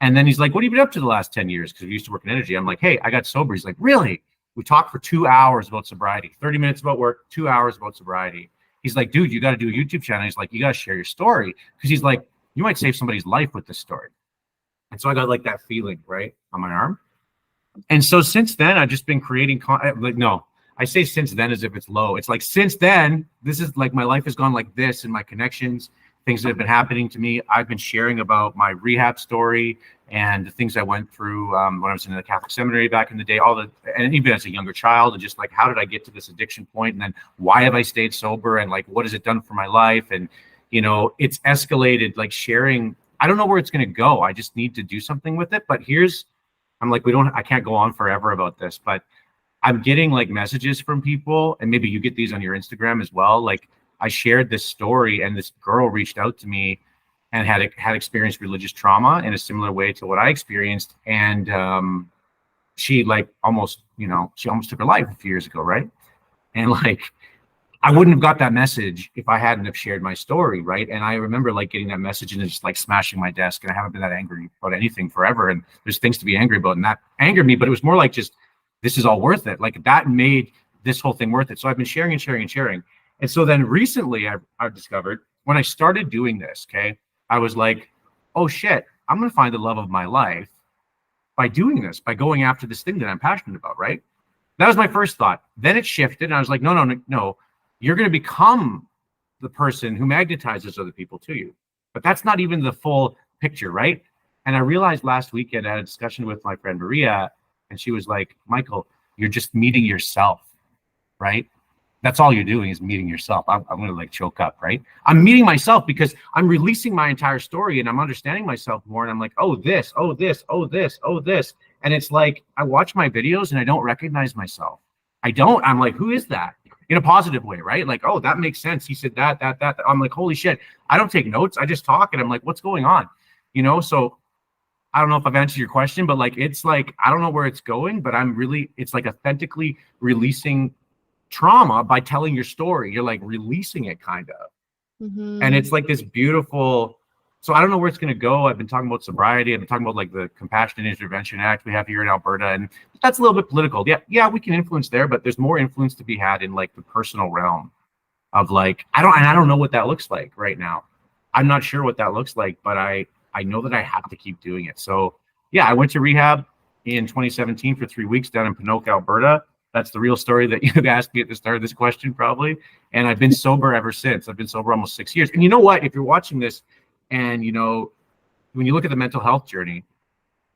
And then he's like, what have you been up to the last 10 years? Because we used to work in energy. I'm like, hey, I got sober. He's like, really? We talked for 2 hours about sobriety, 30 minutes about work, 2 hours about sobriety. He's like, dude, you got to do a YouTube channel. He's like, you got to share your story. Because he's like, you might save somebody's life with this story. And so I got that feeling, right, on my arm. And so since then, I've just been creating no. I say since then as if it's low. It's since then, this is my life has gone like this, and my connections, things that have been happening to me. I've been sharing about my rehab story and the things I went through when I was in the Catholic seminary back in the day, and even as a younger child, and just how did I get to this addiction point, and then why have I stayed sober, and what has it done for my life? And it's escalated, sharing. I don't know where it's going to go. I just need to do something with it. But I can't go on forever about this, but I'm getting messages from people, and maybe you get these on your Instagram as well. I shared this story, and this girl reached out to me and had experienced religious trauma in a similar way to what I experienced. And she almost took her life a few years ago. Right. And I wouldn't have got that message if I hadn't have shared my story. Right. And I remember getting that message and just smashing my desk, and I haven't been that angry about anything forever. And there's things to be angry about, and that angered me, but it was more just, this is all worth it. That made this whole thing worth it. So I've been sharing and sharing and sharing. And so then recently I've discovered when I started doing this, okay, I was like, oh shit, I'm going to find the love of my life by doing this, by going after this thing that I'm passionate about, right? That was my first thought. Then it shifted, and I was like, no, you're going to become the person who magnetizes other people to you. But that's not even the full picture, right? And I realized last weekend I had a discussion with my friend Maria, and she was like, Michael, you're just meeting yourself, right? That's all you're doing is meeting yourself. I'm going to choke up, right? I'm meeting myself because I'm releasing my entire story, and I'm understanding myself more. And I'm like, oh, this, oh, this, oh, this, oh, this. And it's I watch my videos and I don't recognize myself. I'm like, who is that? in a positive way, right? Like, oh, that makes sense. He said that. I'm like, holy shit. I don't take notes. I just talk, and I'm like, what's going on? So I don't know if I've answered your question, but like, it's like, I don't know where it's going, but it's like authentically releasing trauma by telling your story. You're like releasing it kind of. And it's like this beautiful, so I don't know where it's going to go. I've been talking about sobriety. I've been talking about like the Compassionate Intervention Act we have here in Alberta, and that's a little bit political. Yeah, we can influence there, but there's more influence to be had in like the personal realm of like, I don't know what that looks like right now. I'm not sure what that looks like, but I know that I have to keep doing it. So yeah, I went to rehab in 2017 for 3 weeks down in Pinoque, Alberta. That's the real story that you asked me at the start of this question, probably. And I've been sober ever since. I've been sober almost 6 years. And you know what? If you're watching this and, when you look at the mental health journey,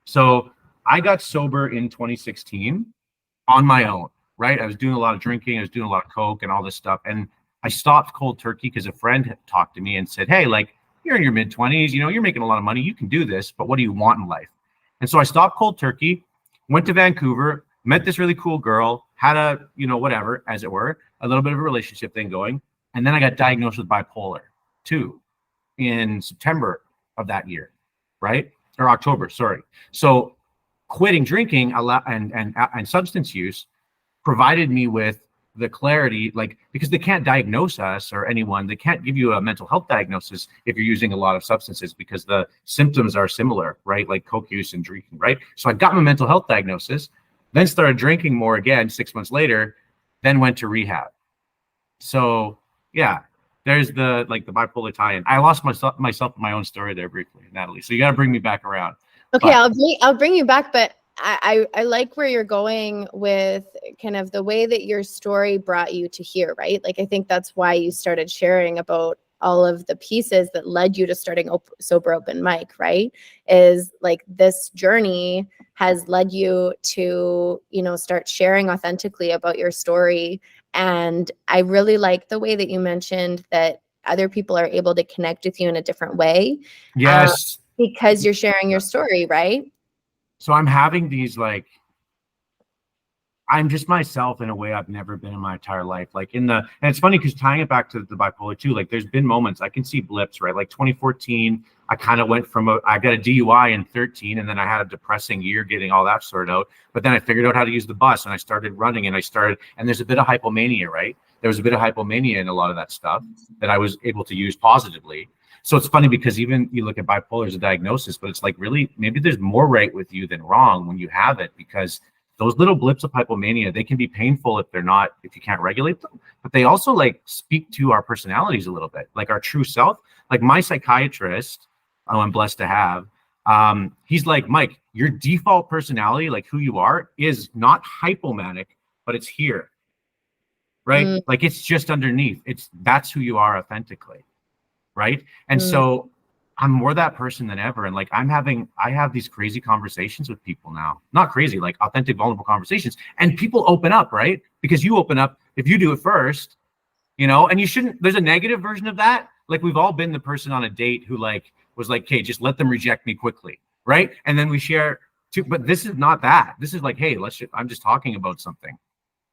so I got sober in 2016 on my own, right? I was doing a lot of drinking. I was doing a lot of coke and all this stuff. And I stopped cold turkey because a friend had talked to me and said, hey, like, you're in your mid-20s, you're making a lot of money. You can do this, but what do you want in life? And so I stopped cold turkey, went to Vancouver, met this really cool girl, had a, whatever, as it were, a little bit of a relationship thing going. And then I got diagnosed with bipolar 2 in September of that year, right? Or October, sorry. So quitting drinking and substance use provided me with the clarity, like, because they can't diagnose us or anyone, they can't give you a mental health diagnosis if you're using a lot of substances because the symptoms are similar, right? Like coke use and drinking, right? So I got my mental health diagnosis, then started drinking more again 6 months later, then went to rehab. So yeah, there's the bipolar tie-in. I lost myself in my own story there briefly, Natalie. So you got to bring me back around. Okay, I'll bring you back, but I like where you're going with kind of the way that your story brought you to here, right? Like, I think that's why you started sharing about all of the pieces that led you to starting Sober Open Mic, right? Is like this journey has led you to, start sharing authentically about your story. And I really like the way that you mentioned that other people are able to connect with you in a different way. Yes. Because you're sharing your story, right? So I'm having these I'm just myself in a way I've never been in my entire life. And it's funny because tying it back to the bipolar too, like there's been moments I can see blips, right? Like 2014, I kind of went I got a DUI in 13, and then I had a depressing year getting all that sorted out. But then I figured out how to use the bus, and I started running, and there's a bit of hypomania, right? There was a bit of hypomania in a lot of that stuff that I was able to use positively. So it's funny because even you look at bipolar as a diagnosis, but it's like really maybe there's more right with you than wrong when you have it, because those little blips of hypomania, they can be painful if you can't regulate them, but they also like speak to our personalities a little bit, like our true self. Like my psychiatrist, I'm blessed to have, he's like, Mike, your default personality, like who you are, is not hypomanic, but it's here, right? Like it's just underneath. That's who you are authentically. Right. And so I'm more that person than ever. And like I have these crazy conversations with people now, not crazy, like authentic, vulnerable conversations. And people open up, right? Because you open up if you do it first, and you shouldn't. There's a negative version of that. Like we've all been the person on a date who was like, okay, just let them reject me quickly. Right. And then we share too. But this is not that. This is like, hey, I'm just talking about something.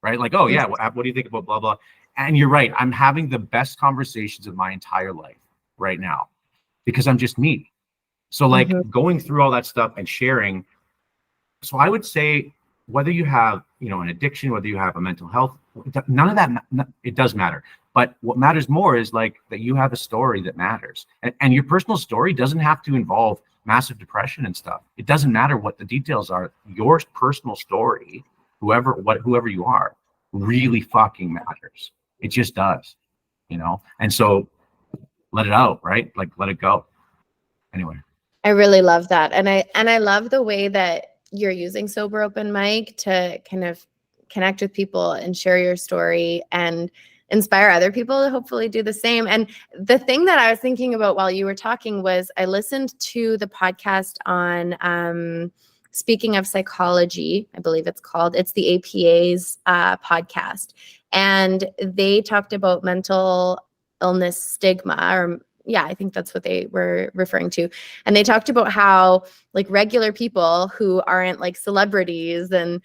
Right. Like, oh, yeah. What do you think about blah, blah? And you're right. I'm having the best conversations of my entire life right now because I'm just me. So like going through all that stuff and sharing. So I would say whether you have, an addiction, whether you have a mental health, none of that, it does matter. But what matters more is like that you have a story that matters. And your personal story doesn't have to involve massive depression and stuff. It doesn't matter what the details are. Your personal story, whoever you are, really fucking matters. It just does, And so let it out, right? Like let it go. Anyway. I really love that. And I love the way that you're using Sober Open Mic to kind of connect with people and share your story and inspire other people to hopefully do the same. And the thing that I was thinking about while you were talking was I listened to the podcast on Speaking of Psychology, I believe it's called. It's the APA's podcast. And they talked about mental illness stigma, or yeah, I think that's what they were referring to. And they talked about how like regular people who aren't like celebrities and,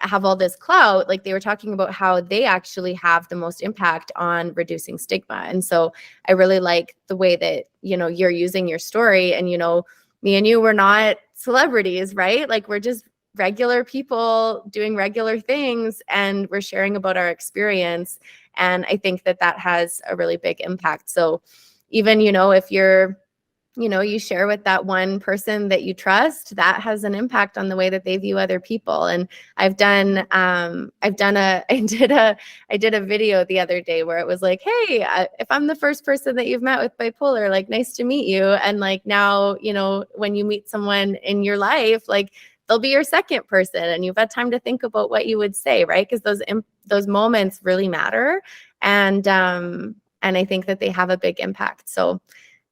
have all this clout, like they were talking about how they actually have the most impact on reducing stigma. And so I really like the way that, you know, you're using your story. And, you know, me and you were not celebrities, right? Like we're just regular people doing regular things, and we're sharing about our experience. And I think that that has a really big impact. So even, you know, if you're, you know, you share with that one person that you trust, that has an impact on the way that they view other people. And I did a video the other day where it was like, hey, if I'm the first person that you've met with bipolar, like, nice to meet you. And like, now, you know, when you meet someone in your life, like, they'll be your second person, and you've had time to think about what you would say, right? Because those moments really matter. And I think that they have a big impact. So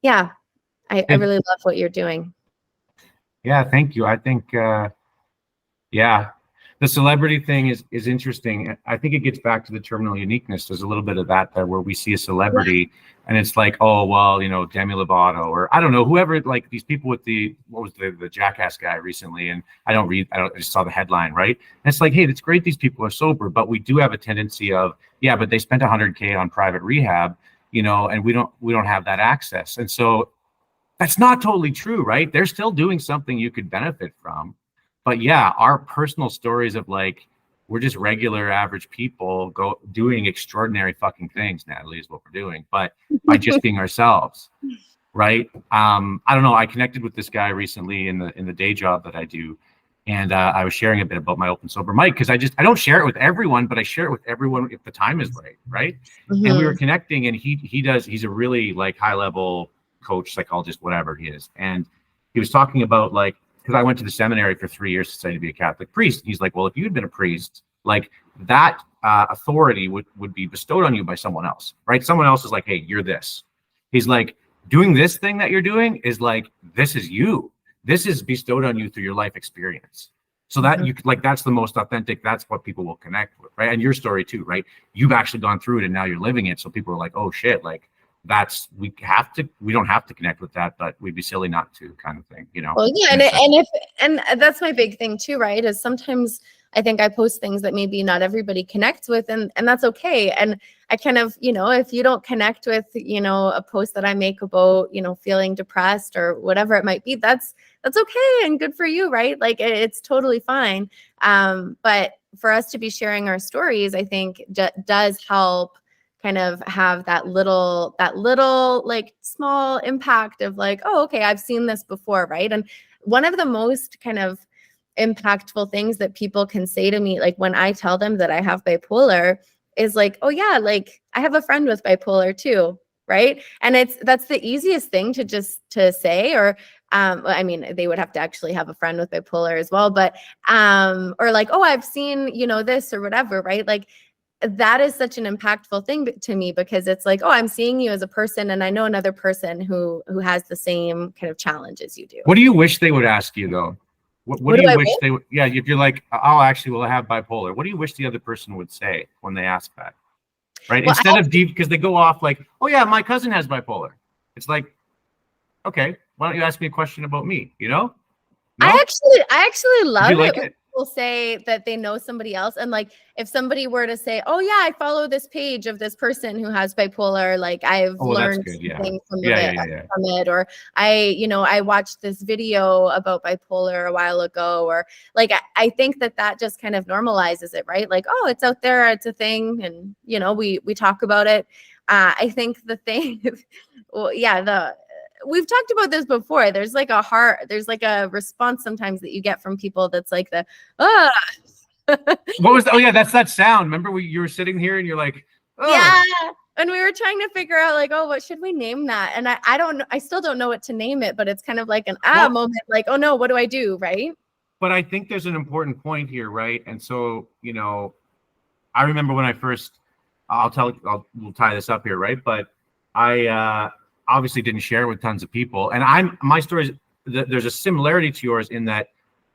yeah, I really love what you're doing. Yeah, thank you. I think, yeah, the celebrity thing is interesting. I think it gets back to the terminal uniqueness. There's a little bit of that there where we see a celebrity and it's like, oh, well, you know, Demi Lovato, or I don't know, whoever, like these people with what was the Jackass guy recently. And I just saw the headline, right? And it's like, hey, it's great these people are sober, but we do have a tendency of, yeah, but they spent $100K on private rehab, you know, and we don't have that access. And so that's not totally true, right? They're still doing something you could benefit from. But yeah, our personal stories of like, we're just regular average people doing extraordinary fucking things, Natalie, is what we're doing, but by just being ourselves, right? I don't know. I connected with this guy recently in the day job that I do. And I was sharing a bit about my open sober mic, because I don't share it with everyone, but I share it with everyone if the time is right? Mm-hmm. And we were connecting, and he's a really like high level coach, psychologist, whatever he is. And he was talking about like, because I went to the seminary for 3 years to study to be a Catholic priest. He's like, well, if you had been a priest, like that authority would be bestowed on you by someone else, right? Someone else is like, hey, you're this. He's like, doing this thing that you're doing is like, this is you. This is bestowed on you through your life experience. So that you like, that's the most authentic. That's what people will connect with, right? And your story too, right? You've actually gone through it and now you're living it. So people are like, oh shit, like, we don't have to connect with that, but we'd be silly not to, kind of thing, you know? Well, yeah. And that's my big thing too, right? Is sometimes I think I post things that maybe not everybody connects with, and that's okay. And I kind of, you know, if you don't connect with, you know, a post that I make about, you know, feeling depressed or whatever it might be, that's okay and good for you, right? Like it's totally fine. But for us to be sharing our stories, I think does help kind of have that little like small impact of like, oh, okay, I've seen this before, right? And one of the most kind of impactful things that people can say to me, like when I tell them that I have bipolar, is like, oh yeah, like I have a friend with bipolar too, right? And that's the easiest thing to say, or I mean, they would have to actually have a friend with bipolar as well, but or like, oh, I've seen, you know, this or whatever, right? Like that is such an impactful thing to me, because it's like, oh, I'm seeing you as a person, and I know another person who has the same kind of challenge as you do. What do you wish they would ask you though? What do you wish they would? Yeah, if you're like, oh, actually, well, I have bipolar. What do you wish the other person would say when they ask that? Right? Well, instead of deep, because they go off like, oh yeah, my cousin has bipolar. It's like, okay, why don't you ask me a question about me? You know? No? I actually love it. People say that they know somebody else, and like if somebody were to say, oh yeah, I follow this page of this person who has bipolar, like I've learned something from it, or I watched this video about bipolar a while ago, or like I think that just kind of normalizes it, right? Like, oh, it's out there, it's a thing, and you know, we talk about it. I think the thing well, yeah, we've talked about this before. There's like a response sometimes that you get from people that's like what was oh yeah, that's that sound. Remember you were sitting here and you're like, oh. Yeah. And we were trying to figure out like, oh, what should we name that? And I don't know, I still don't know what to name it, but it's kind of like an moment, like, oh no, what do I do? Right. But I think there's an important point here, right? And so, you know, I remember when I first, we'll tie this up here, right? But I obviously didn't share it with tons of people, and my story is there's a similarity to yours in that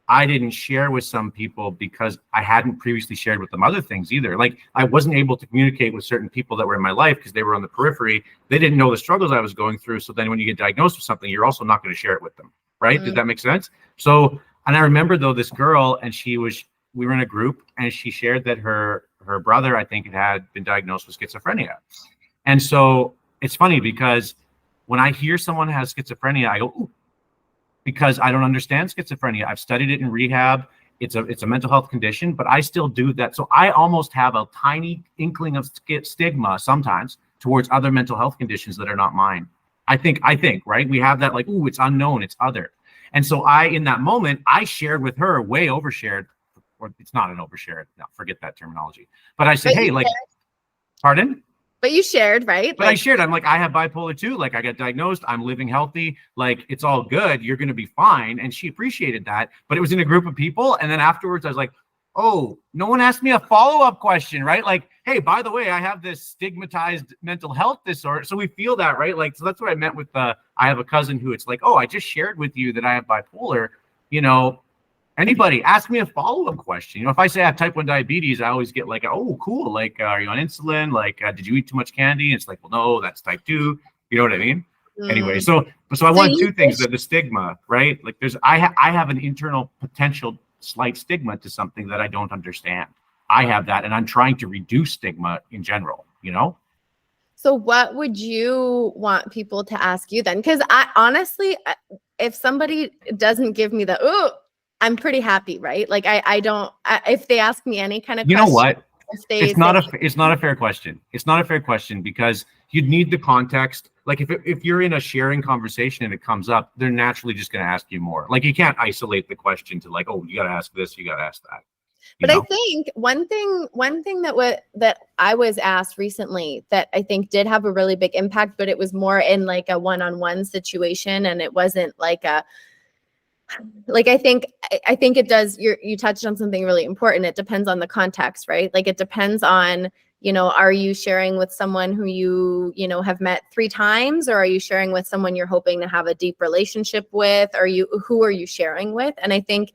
I didn't share with some people because I hadn't previously shared with them other things either. Like I wasn't able to communicate with certain people that were in my life because they were on the periphery. They didn't know the struggles I was going through. So then when you get diagnosed with something, you're also not going to share it with them, right? Mm-hmm. Did that make sense? So, and I remember though this girl, and she was we were in a group, and she shared that her brother, I think, had been diagnosed with schizophrenia. And so it's funny because when I hear someone has schizophrenia, I go, ooh, because I don't understand schizophrenia. I've studied it in rehab. It's a mental health condition, but I still do that. So I almost have a tiny inkling of stigma sometimes towards other mental health conditions that are not mine. I think, right? We have that like, ooh, it's unknown, it's other. And so in that moment, I shared with her, way overshared, or it's not an overshare. No, forget that terminology. But I said, hey, like, pardon? But you shared, right? But I shared, I'm like, I have bipolar too. Like, I got diagnosed. I'm living healthy. Like, it's all good. You're going to be fine. And she appreciated that. But it was in a group of people. And then afterwards, I was like, oh, no one asked me a follow-up question, right? Like, hey, by the way, I have this stigmatized mental health disorder. So we feel that, right? Like, so that's what I meant with I have a cousin who it's like, oh, I just shared with you that I have bipolar. You know, anybody ask me a follow-up question. You know, if I say I have type 1 diabetes, I always get like, oh, cool. Like, are you on insulin? Like, did you eat too much candy? And it's like, well, no, that's type 2. You know what I mean? Anyway, so I want two things, that the stigma, right? Like I have an internal potential slight stigma to something that I don't understand. I have that, and I'm trying to reduce stigma in general, you know? So what would you want people to ask you then? Because I honestly, if somebody doesn't give me the, oh, I'm pretty happy, right? Like I don't, if they ask me any kind of question. You know what? It's not a fair question. It's not a fair question because you'd need the context. Like if you're in a sharing conversation and it comes up, they're naturally just going to ask you more. Like you can't isolate the question to like, oh, you got to ask this, you got to ask that. But I think one thing that I was asked recently that I think did have a really big impact, but it was more in like a one-on-one situation, and it wasn't like I think it does. You touched on something really important. It depends on the context, right? Like it depends on, you know, are you sharing with someone who you have met 3 times, or are you sharing with someone you're hoping to have a deep relationship with? Who are you sharing with? And I think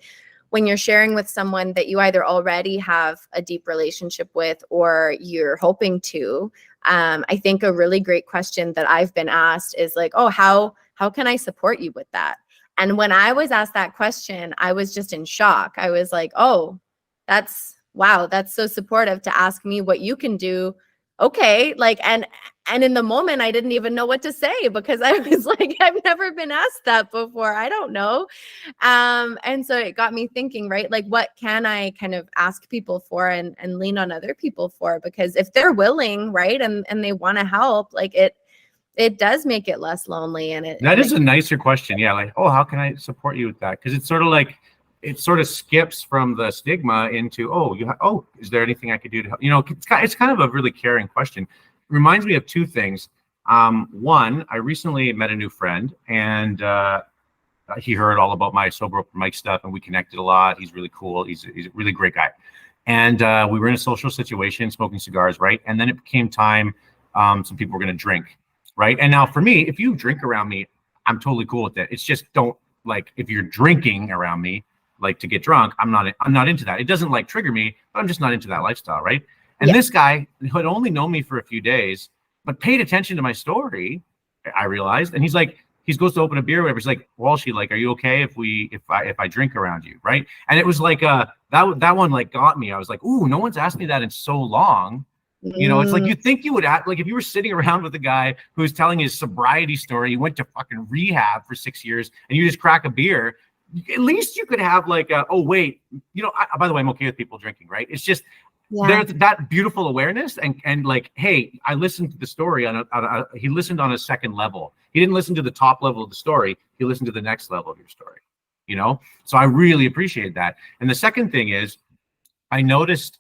when you're sharing with someone that you either already have a deep relationship with or you're hoping to, I think a really great question that I've been asked is like, oh, how can I support you with that? And when I was asked that question, I was just in shock. I was like, oh, that's so supportive to ask me what you can do. Okay. Like, and in the moment, I didn't even know what to say because I was like, I've never been asked that before. I don't know. And so it got me thinking, right? Like, what can I kind of ask people for and lean on other people for? Because if they're willing, right, and they want to help, like it does make it less lonely. And that is a nicer question. Yeah. Like, oh, how can I support you with that? Because it's sort of like, it sort of skips from the stigma into, oh, is there anything I could do to help? You know, it's kind of a really caring question. It reminds me of 2 things. One, I recently met a new friend, and he heard all about my Sober Open Mic stuff, and we connected a lot. He's really cool. He's a really great guy. And we were in a social situation, smoking cigars, right? And then it became time, some people were going to drink, right? And now for me, if you drink around me, I'm totally cool with it. It's just don't, like, if you're drinking around me, like to get drunk, I'm not into that. It doesn't like trigger me, but I'm just not into that lifestyle, right? And This guy who had only known me for a few days, but paid attention to my story, I realized, and he's like, he goes to open a beer, or whatever. He's like, Walshy, like, are you okay if I drink around you, right? And it was like that one like got me. I was like, ooh, no one's asked me that in so long. You know, it's like you think you would act like if you were sitting around with a guy who's telling his sobriety story, he went to fucking rehab for 6 years, and you just crack a beer. At least you could have like oh wait, you know, by the way, I'm okay with people drinking, right? It's just there's that beautiful awareness and like, hey, I listened to the story he listened on a second level. He didn't listen to the top level of the story. He listened to the next level of your story, you know? So I really appreciate that. And the second thing is, I noticed,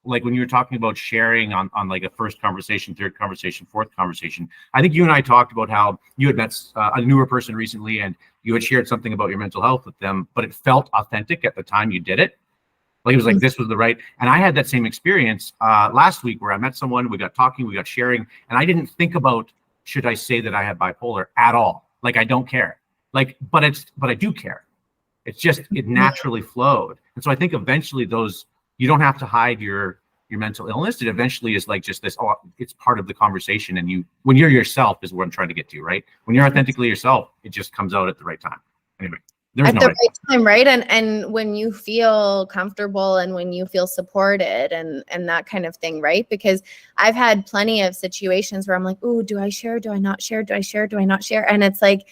like when you were talking about sharing on like a first conversation, third conversation, fourth conversation, I think you and I talked about how you had met a newer person recently and you had shared something about your mental health with them, but it felt authentic at the time you did it. Like it was like, this was the right. And I had that same experience last week where I met someone, we got talking, we got sharing, and I didn't think about, should I say that I have bipolar at all? Like, I don't care. Like, but I do care. It's just, it naturally flowed. And so I think eventually you don't have to hide your mental illness. It eventually is like just this, oh, it's part of the conversation. And when you're yourself is what I'm trying to get to, right? When you're authentically yourself, it just comes out at the right time. Anyway. There's at no the right. right time, right? And when you feel comfortable and when you feel supported and that kind of thing, right? Because I've had plenty of situations where I'm like, oh, do I share? Do I not share? Do I share? Do I not share? And it's like,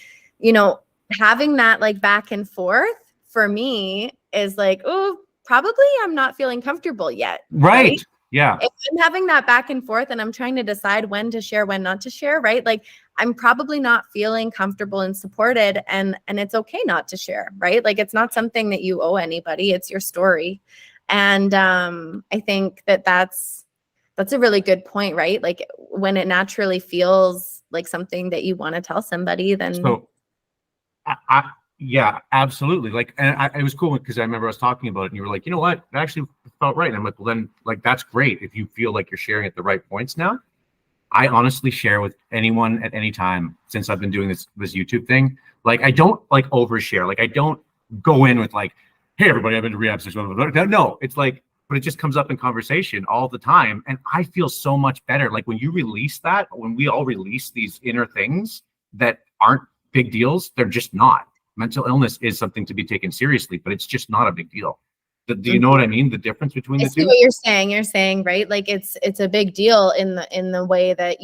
having that like back and forth for me is like, oh, probably I'm not feeling comfortable yet, right? Yeah. If I'm having that back and forth and I'm trying to decide when to share, when not to share, right? Like I'm probably not feeling comfortable and supported, and it's okay not to share, right? Like it's not something that you owe anybody, it's your story. And I think that that's a really good point, right? Like when it naturally feels like something that you want to tell somebody, then So yeah, absolutely. Like, and it was cool because I remember us talking about it, and you were like, you know what, it actually felt right. And I'm like, well, then, like, that's great if you feel like you're sharing at the right points now. I honestly share with anyone at any time since I've been doing this YouTube thing. Like, I don't like overshare. Like, I don't go in with like, hey, everybody, I've been to rehab session. No, it's like, but it just comes up in conversation all the time, and I feel so much better. Like when you release that, when we all release these inner things that aren't big deals, they're just not. Mental illness is something to be taken seriously, but it's just not a big deal. Do you know what I mean? The difference between I the see two? what you're saying. You're saying, right? Like it's a big deal in the way that,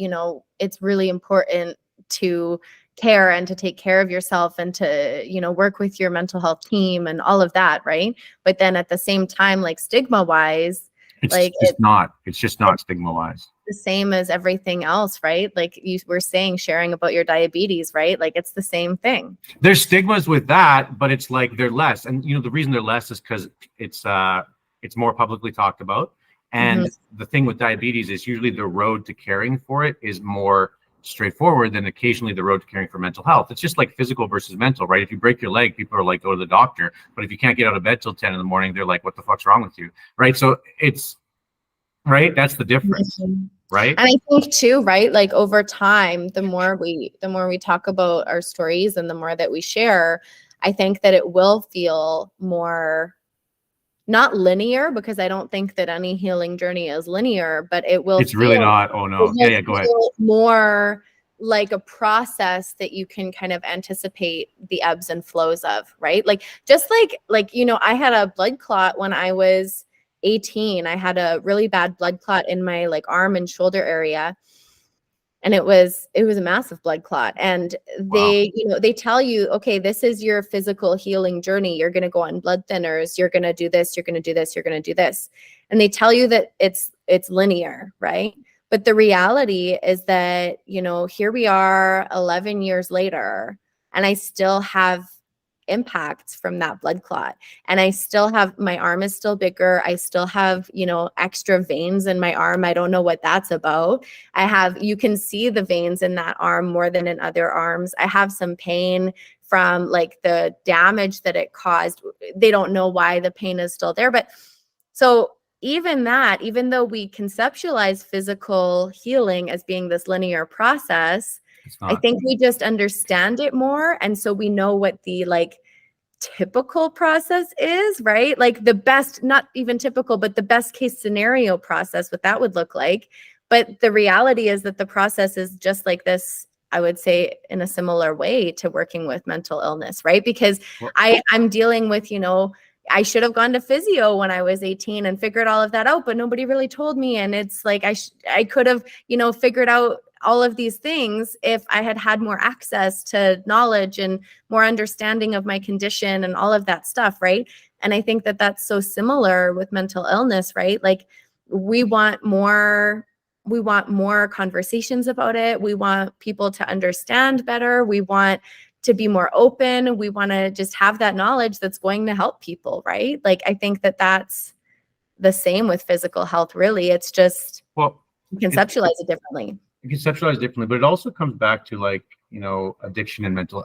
it's really important to care and to take care of yourself and to, work with your mental health team and all of that, right? But then at the same time, like stigma wise, like It's just not stigma wise. the same as everything else, right? Like you were saying, sharing about your diabetes, right? Like it's the same thing. There's stigmas with that, but it's like they're less. And the reason they're less is because it's more publicly talked about. And the thing with diabetes is usually the road to caring for it is more straightforward than occasionally the road to caring for mental health. It's just like physical versus mental, right? If you break your leg, people are like, go to the doctor. But if you can't get out of bed till 10 in the morning, they're like, what the fuck's wrong with you? Right. So it's right. That's the difference. Right. And I think too, right? Like over time, the more we talk about our stories and the more that we share, I think that it will feel more not linear, because I don't think that any healing journey is linear, but It's really not. Oh no. Yeah, go ahead. More like a process that you can kind of anticipate the ebbs and flows of, right? Like just like I had a blood clot when I was 18. I had a really bad blood clot in my like arm and shoulder area. And it was a massive blood clot. And they, they tell you, okay, this is your physical healing journey. You're going to go on blood thinners. You're going to do this. You're going to do this. You're going to do this. And they tell you that it's linear, right? But the reality is that, here we are 11 years later, and I still have impacts from that blood clot. And I still have, my arm is still bigger. I still have, extra veins in my arm. I don't know what that's about. You can see the veins in that arm more than in other arms. I have some pain from like the damage that it caused. They don't know why the pain is still there. But so even though we conceptualize physical healing as being this linear process, I think we just understand it more. And so we know what the like typical process is, right? Like the best, not even typical, but the best case scenario process, what that would look like. But the reality is that the process is just like this, I would say, in a similar way to working with mental illness, right? Because I'm dealing with, I should have gone to physio when I was 18 and figured all of that out, but nobody really told me. And it's like, I could have, figured out all of these things if I had had more access to knowledge and more understanding of my condition and all of that stuff, right? And I think that that's so similar with mental illness, right? Like we want more conversations about it. We want people to understand better. We want to be more open. We want to just have that knowledge that's going to help people, right? Like I think that that's the same with physical health, really. It's just conceptualize it differently. Conceptualized differently, but it also comes back to like, addiction and mental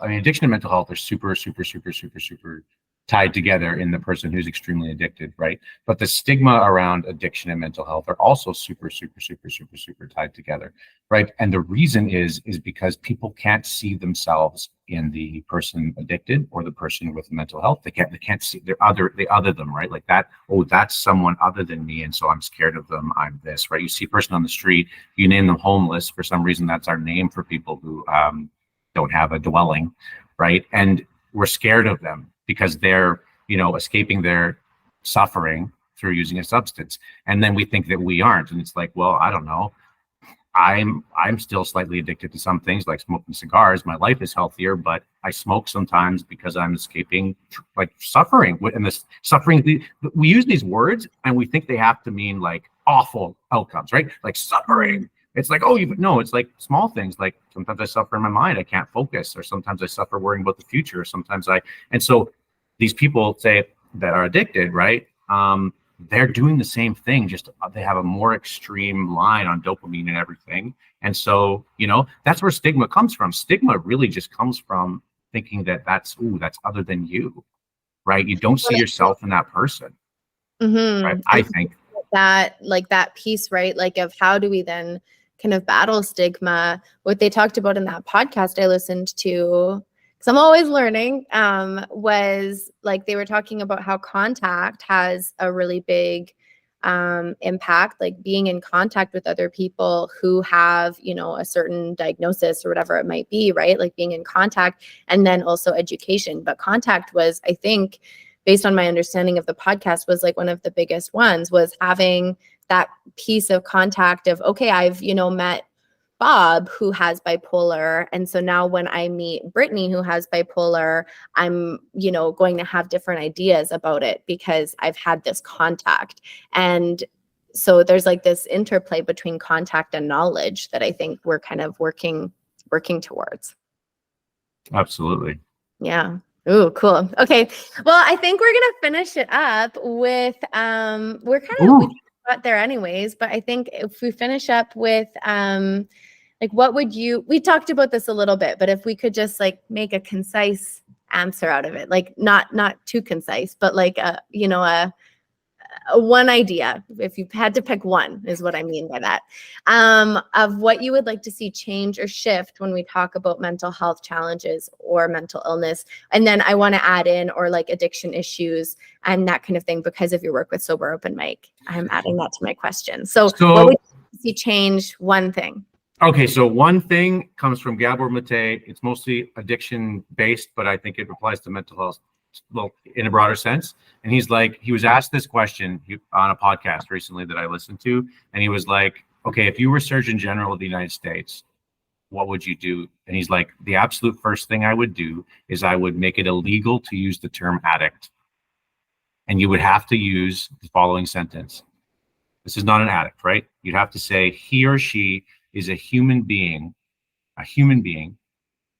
health are super, super, super, super, super tied together in the person who's extremely addicted, right? But the stigma around addiction and mental health are also super, super, super, super, super tied together, right? And the reason is because people can't see themselves in the person addicted or the person with mental health. They can't see they other them, right? Like that, oh, that's someone other than me, and so I'm scared of them. I'm this, right? You see a person on the street, you name them homeless. For some reason, that's our name for people who don't have a dwelling, right? And we're scared of them because they're, escaping their suffering through using a substance. And then we think that we aren't. And it's like, well, I don't know. I'm still slightly addicted to some things like smoking cigars. My life is healthier, but I smoke sometimes because I'm escaping like suffering. And this suffering, we use these words and we think they have to mean like awful outcomes, right? Like suffering. It's like, no, it's like small things. Like sometimes I suffer in my mind. I can't focus, or sometimes I suffer worrying about the future. And so these people say that are addicted, right? They're doing the same thing, just they have a more extreme line on dopamine and everything. And so, that's where stigma comes from. Stigma really just comes from thinking that that's other than you, right? You don't see yourself in that person, right? I think that piece, right? Like of how do we then kind of battle stigma? What they talked about in that podcast I listened to, because I'm always learning, was like they were talking about how contact has a really big impact, like being in contact with other people who have, a certain diagnosis or whatever it might be, right? Like being in contact, and then also education. But contact was, I think, based on my understanding of the podcast, was like one of the biggest ones, was having that piece of contact of, okay, I've, met Bob who has bipolar. And so now when I meet Brittany who has bipolar, I'm, going to have different ideas about it because I've had this contact. And so there's like this interplay between contact and knowledge that I think we're kind of working towards. Absolutely. Yeah. Ooh, cool. Okay. Well, I think we're gonna finish it up with we got there anyways, but I think if we finish up with like we talked about this a little bit, but if we could just like make a concise answer out of it, like not too concise, but like a one idea, if you had to pick one, is what I mean by that, of what you would like to see change or shift when we talk about mental health challenges or mental illness. And then I want to add in, or like addiction issues and that kind of thing, because of your work with Sober Open Mic, I'm adding that to my question. So what would you see change one thing? Okay, so one thing comes from Gabor Mate. It's mostly addiction based, but I think it applies to mental health, well, in a broader sense. And he was asked this question on a podcast recently that I listened to, and he was like, okay, if you were Surgeon General of the United States, what would you do? And he's like, the absolute first thing I would do is I would make it illegal to use the term addict. And you would have to use the following sentence. This is not an addict, right? You'd have to say he or she is a human being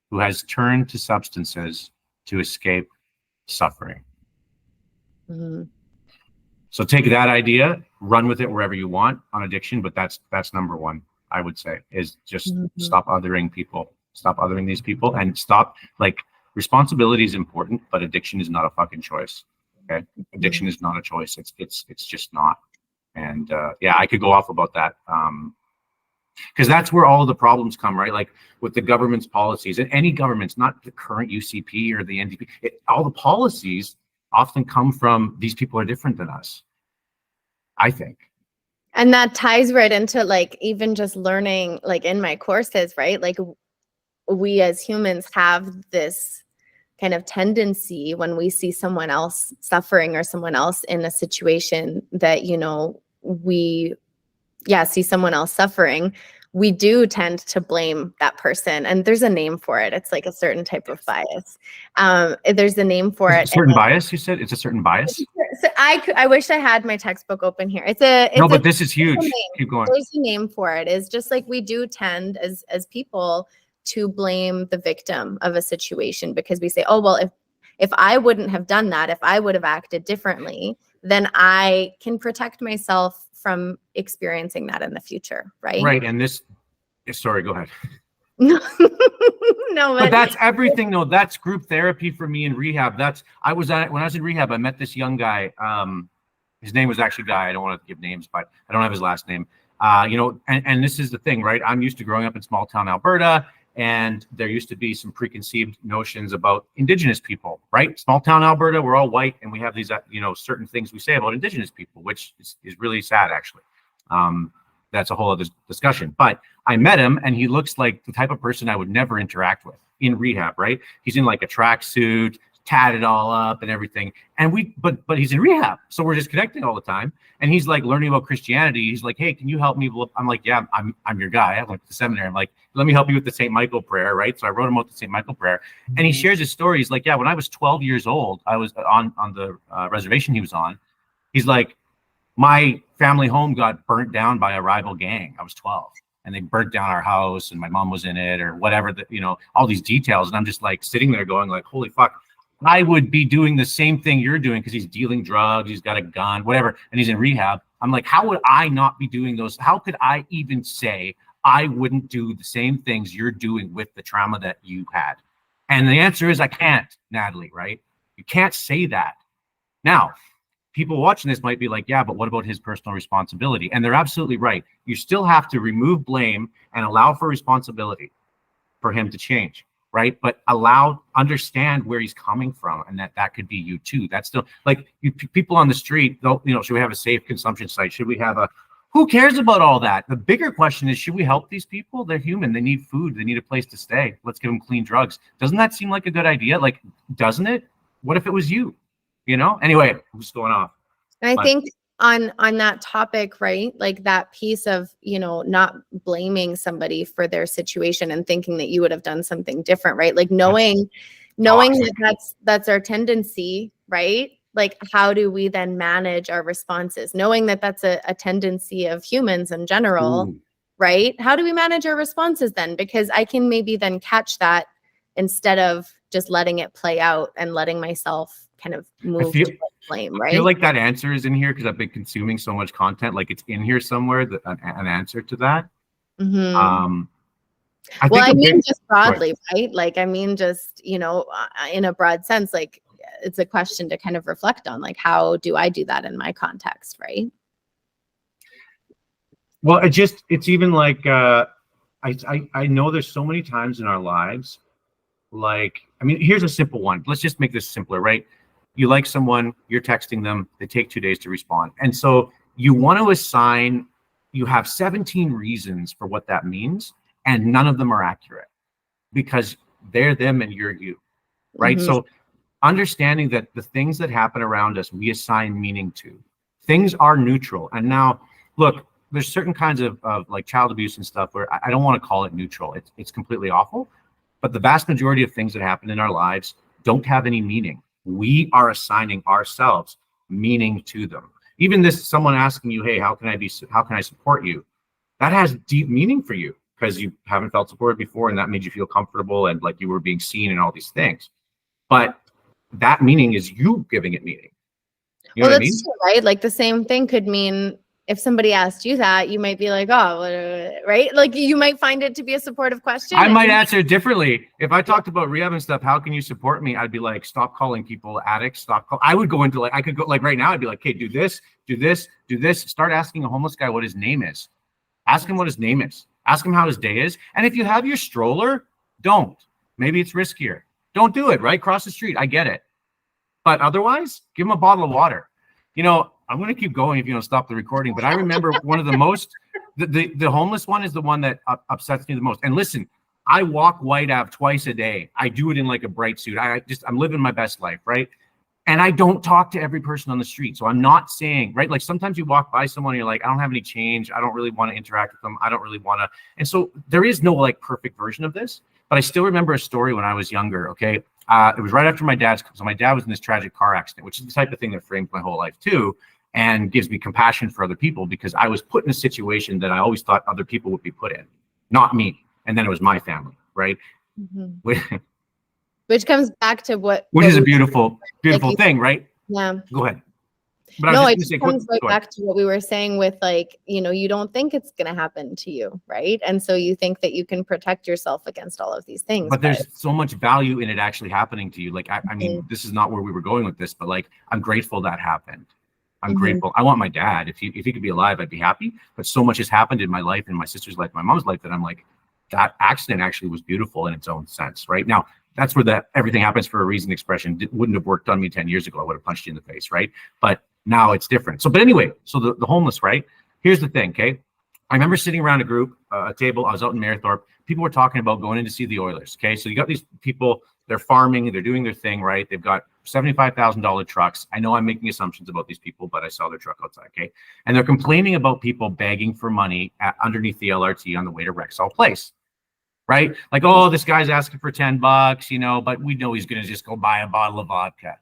who has turned to substances to escape suffering. Mm-hmm. So take that idea, run with it wherever you want on addiction, but that's number one, I would say, is just stop othering people, stop othering these people, and stop, like, responsibility is important, but addiction is not a fucking choice. Okay, addiction is not a choice. It's just not. And yeah, I could go off about that. Because that's where all of the problems come, right? Like with the government's policies, and any government's, not the current UCP or the NDP, all the policies often come from these people are different than us, I think. And that ties right into like even just learning, like in my courses, right? Like we as humans have this kind of tendency when we see someone else suffering or someone else in a situation that, we see someone else suffering, we do tend to blame that person. And there's a name for it. It's like a certain type of bias. There's a name for it. A certain bias, you said? It's a certain bias? So I wish I had my textbook open here. But this is huge. Keep going. There's a name for it. It's just like we do tend as people to blame the victim of a situation, because we say, oh, well, if I wouldn't have done that, if I would have acted differently, then I can protect myself from experiencing that in the future, right? Right. And sorry, go ahead. No, but that's everything. No, that's group therapy for me in rehab. When I was in rehab, I met this young guy. His name was actually Guy. I don't want to give names, but I don't have his last name. And this is the thing, right? I'm used to growing up in small town Alberta, and there used to be some preconceived notions about Indigenous people, right? Small town Alberta, we're all white, and we have these, certain things we say about Indigenous people, which is really sad, actually. That's a whole other discussion. But I met him, and he looks like the type of person I would never interact with in rehab, right? He's in like a tracksuit, tatted all up and everything. And but he's in rehab. So we're just connecting all the time. And he's like learning about Christianity. He's like, hey, can you help me? I'm like, yeah, I'm your guy. I went to the seminary. I'm like, let me help you with the St. Michael prayer, right? So I wrote him out the St. Michael prayer. And he shares his story. He's like, yeah, when I was 12 years old, I was on the reservation he was on. He's like, my family home got burnt down by a rival gang. I was 12. And they burnt down our house and my mom was in it or whatever, all these details. And I'm just like sitting there going like, holy fuck, I would be doing the same thing you're doing because he's dealing drugs, he's got a gun, whatever, and he's in rehab. I'm like, how would I not be doing those? How could I even say I wouldn't do the same things you're doing with the trauma that you had? And the answer is I can't, Natalie, right? You can't say that. Now, people watching this might be like, yeah, but what about his personal responsibility? And they're absolutely right. You still have to remove blame and allow for responsibility for him to change, right? But understand where he's coming from and that could be you too. That's still like people on the street, should we have a safe consumption site? Should we have who cares about all that? The bigger question is, should we help these people? They're human. They need food. They need a place to stay. Let's give them clean drugs. Doesn't that seem like a good idea? Like, doesn't it? What if it was you? Anyway, I'm just going off. And I think on that topic, right? Like that piece of, not blaming somebody for their situation and thinking that you would have done something different, right? Like knowing that that's our tendency, right? Like how do we then manage our responses? Knowing that that's a tendency of humans in general, right? How do we manage our responses then? Because I can maybe then catch that instead of just letting it play out and letting myself kind of move to blame, right? I feel like that answer is in here because I've been consuming so much content. Like it's in here somewhere, an answer to that. Mm-hmm. I mean, just broadly, right? Like, I mean, just, in a broad sense, like it's a question to kind of reflect on, like, how do I do that in my context, right? Well, it's even like, I know there's so many times in our lives, like, I mean, here's a simple one. Let's just make this simpler, right? You like someone, you're texting them, they take 2 days to respond. And so you want to assign, you have 17 reasons for what that means, and none of them are accurate because they're them and you're you, right? Mm-hmm. So understanding that the things that happen around us, we assign meaning to. Things are neutral. And now, look, there's certain kinds of like child abuse and stuff where I don't want to call it neutral. It's completely awful. But the vast majority of things that happen in our lives don't have any meaning. We are assigning ourselves meaning to them. Even someone asking you, hey, how can I support you? That has deep meaning for you because you haven't felt supported before and that made you feel comfortable and like you were being seen and all these things. But that meaning is you giving it meaning. You know what I mean? True, right? Like the same thing could mean if somebody asked you that, you might be like, oh, right? Like you might find it to be a supportive question. I might answer it differently. If I talked about rehab and stuff, how can you support me? I'd be like, stop calling people addicts. I would go into I could go like right now, I'd be like, okay, do this, do this, do this. Start asking a homeless guy what his name is. Ask him what his name is. Ask him how his day is. And if you have your stroller, don't. Maybe it's riskier. Don't do it, right? Cross the street. I get it. But otherwise, give him a bottle of water. I'm going to keep going if you don't stop the recording, but I remember one of the most, the homeless one is the one that upsets me the most. And listen, I walk White Ave twice a day. I do it in like a bright suit. I'm living my best life, right? And I don't talk to every person on the street. So I'm not saying, right? Like sometimes you walk by someone and you're like, I don't have any change. I don't really want to interact with them. I don't really want to. And so there is no like perfect version of this, but I still remember a story when I was younger. Okay. It was right after my dad was in this tragic car accident, which is the type of thing that frames my whole life too. And gives me compassion for other people because I was put in a situation that I always thought other people would be put in, not me. And then it was my family, right? Mm-hmm. Which comes back to which is a beautiful thing, right? Yeah. Go ahead. But it comes right back to what we were saying with like, you don't think it's going to happen to you, right? And so you think that you can protect yourself against all of these things. But there's so much value in it actually happening to you. Like, I mean, this is not where we were going with this, but like, I'm grateful that happened. I'm grateful. I want my dad. If he could be alive, I'd be happy. But so much has happened in my life, in my sister's life, my mom's life, that I'm like, that accident actually was beautiful in its own sense, right? Now, that's where everything happens for a reason expression wouldn't have worked on me 10 years ago. I would have punched you in the face, right? But now it's different. So, but anyway, so the homeless, right? Here's the thing, okay? I remember sitting around a table. I was out in Mayerthorpe. People were talking about going in to see the Oilers. Okay, so you got these people. They're farming. They're doing their thing, right? They've got $75,000 trucks. I know I'm making assumptions about these people, but I saw their truck outside. Okay, and they're complaining about people begging for money underneath the LRT on the way to Rexall Place, right? Like, oh, this guy's asking for $10, you know, but we know he's going to just go buy a bottle of vodka.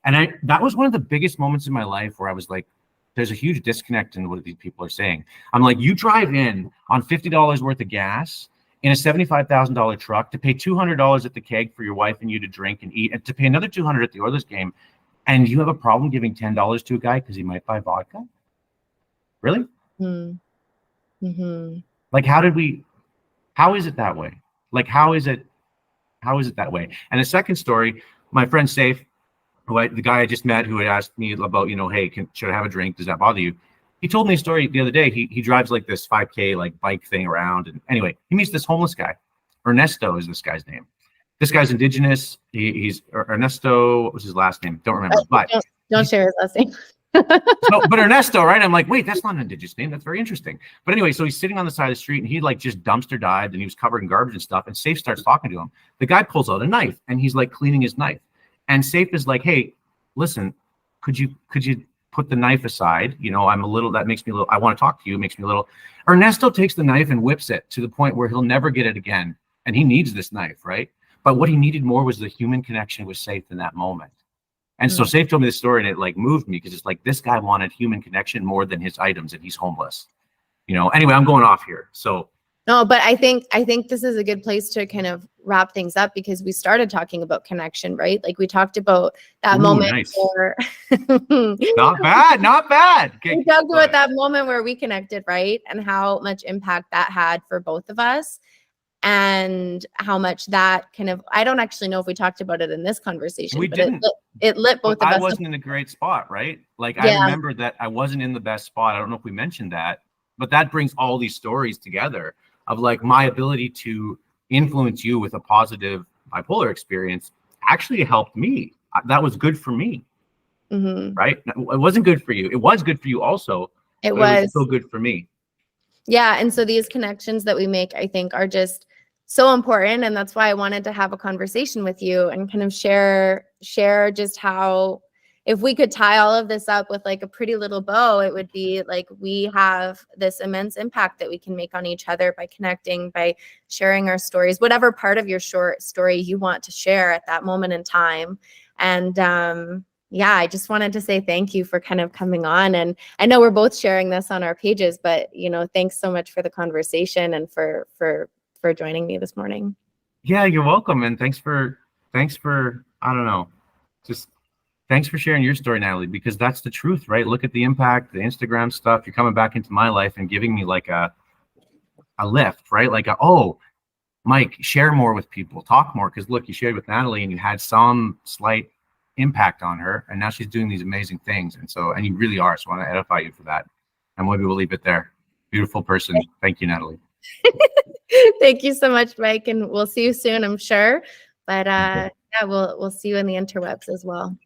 And that was one of the biggest moments in my life where I was like, there's a huge disconnect in what these people are saying. I'm like, you drive in on $50 worth of gas in a $75,000 truck to pay $200 at the keg for your wife and you to drink and eat, and to pay another $200 at the Oilers game, and you have a problem giving $10 to a guy because he might buy vodka? Really? Mm-hmm. Like, how is it that way? Like, how is it that way? And the second story, my friend Safe, the guy I just met, who had asked me about, you know, hey, should I have a drink? Does that bother you? He told me a story the other day. He drives like this 5K like bike thing around, and anyway, he meets this homeless guy. Ernesto is this guy's name. This guy's Indigenous. He's Ernesto. What was his last name? Don't remember. But don't share his last name. No, but Ernesto, right? I'm like, wait, that's not an Indigenous name. That's very interesting. But anyway, so he's sitting on the side of the street, and he like just dumpster dived, and he was covered in garbage and stuff. And Safe starts talking to him. The guy pulls out a knife, and he's like cleaning his knife. And Safe is like, hey, listen, could you put the knife aside? You know, that makes me a little, I want to talk to you. It makes me a little. Ernesto takes the knife and whips it to the point where he'll never get it again. And he needs this knife, right? But what he needed more was the human connection with Safe in that moment. And so Safe told me this story, and it like moved me, because it's like, this guy wanted human connection more than his items, and he's homeless. You know, anyway, I'm going off here. So no, but I think this is a good place to kind of wrap things up, because we started talking about connection, right? Like we talked about that moment nice. where not bad. Okay, we talked about that moment where we connected, right? And how much impact that had for both of us, and how much that kind of, I don't actually know if we talked about it in this conversation, we but didn't. It lit both of us. I wasn't in a great spot, right? Like, yeah. I remember that I wasn't in the best spot. I don't know if we mentioned that, but that brings all these stories together of like my ability to influence you with a positive bipolar experience actually helped me. That was good for me, right? It wasn't good for you. It was good for you also. It was still good for me. Yeah. And so these connections that we make, I think, are just so important. And that's why I wanted to have a conversation with you and kind of share just how, if we could tie all of this up with like a pretty little bow, it would be like, we have this immense impact that we can make on each other by connecting, by sharing our stories, whatever part of your short story you want to share at that moment in time. And yeah, I just wanted to say thank you for kind of coming on. And I know we're both sharing this on our pages, but you know, thanks so much for the conversation and for joining me this morning. Yeah, you're welcome. And thanks for, I don't know, just thanks for sharing your story, Natalie, because that's the truth, right? Look at the impact, the Instagram stuff. You're coming back into my life and giving me like a lift, right? Like, oh, Mike, share more with people, talk more. Because look, you shared with Natalie and you had some slight impact on her, and now she's doing these amazing things. And you really are. So I want to edify you for that. And maybe we'll leave it there. Beautiful person. Thank you, Natalie. Thank you so much, Mike. And we'll see you soon, I'm sure. But yeah, we'll see you in the interwebs as well.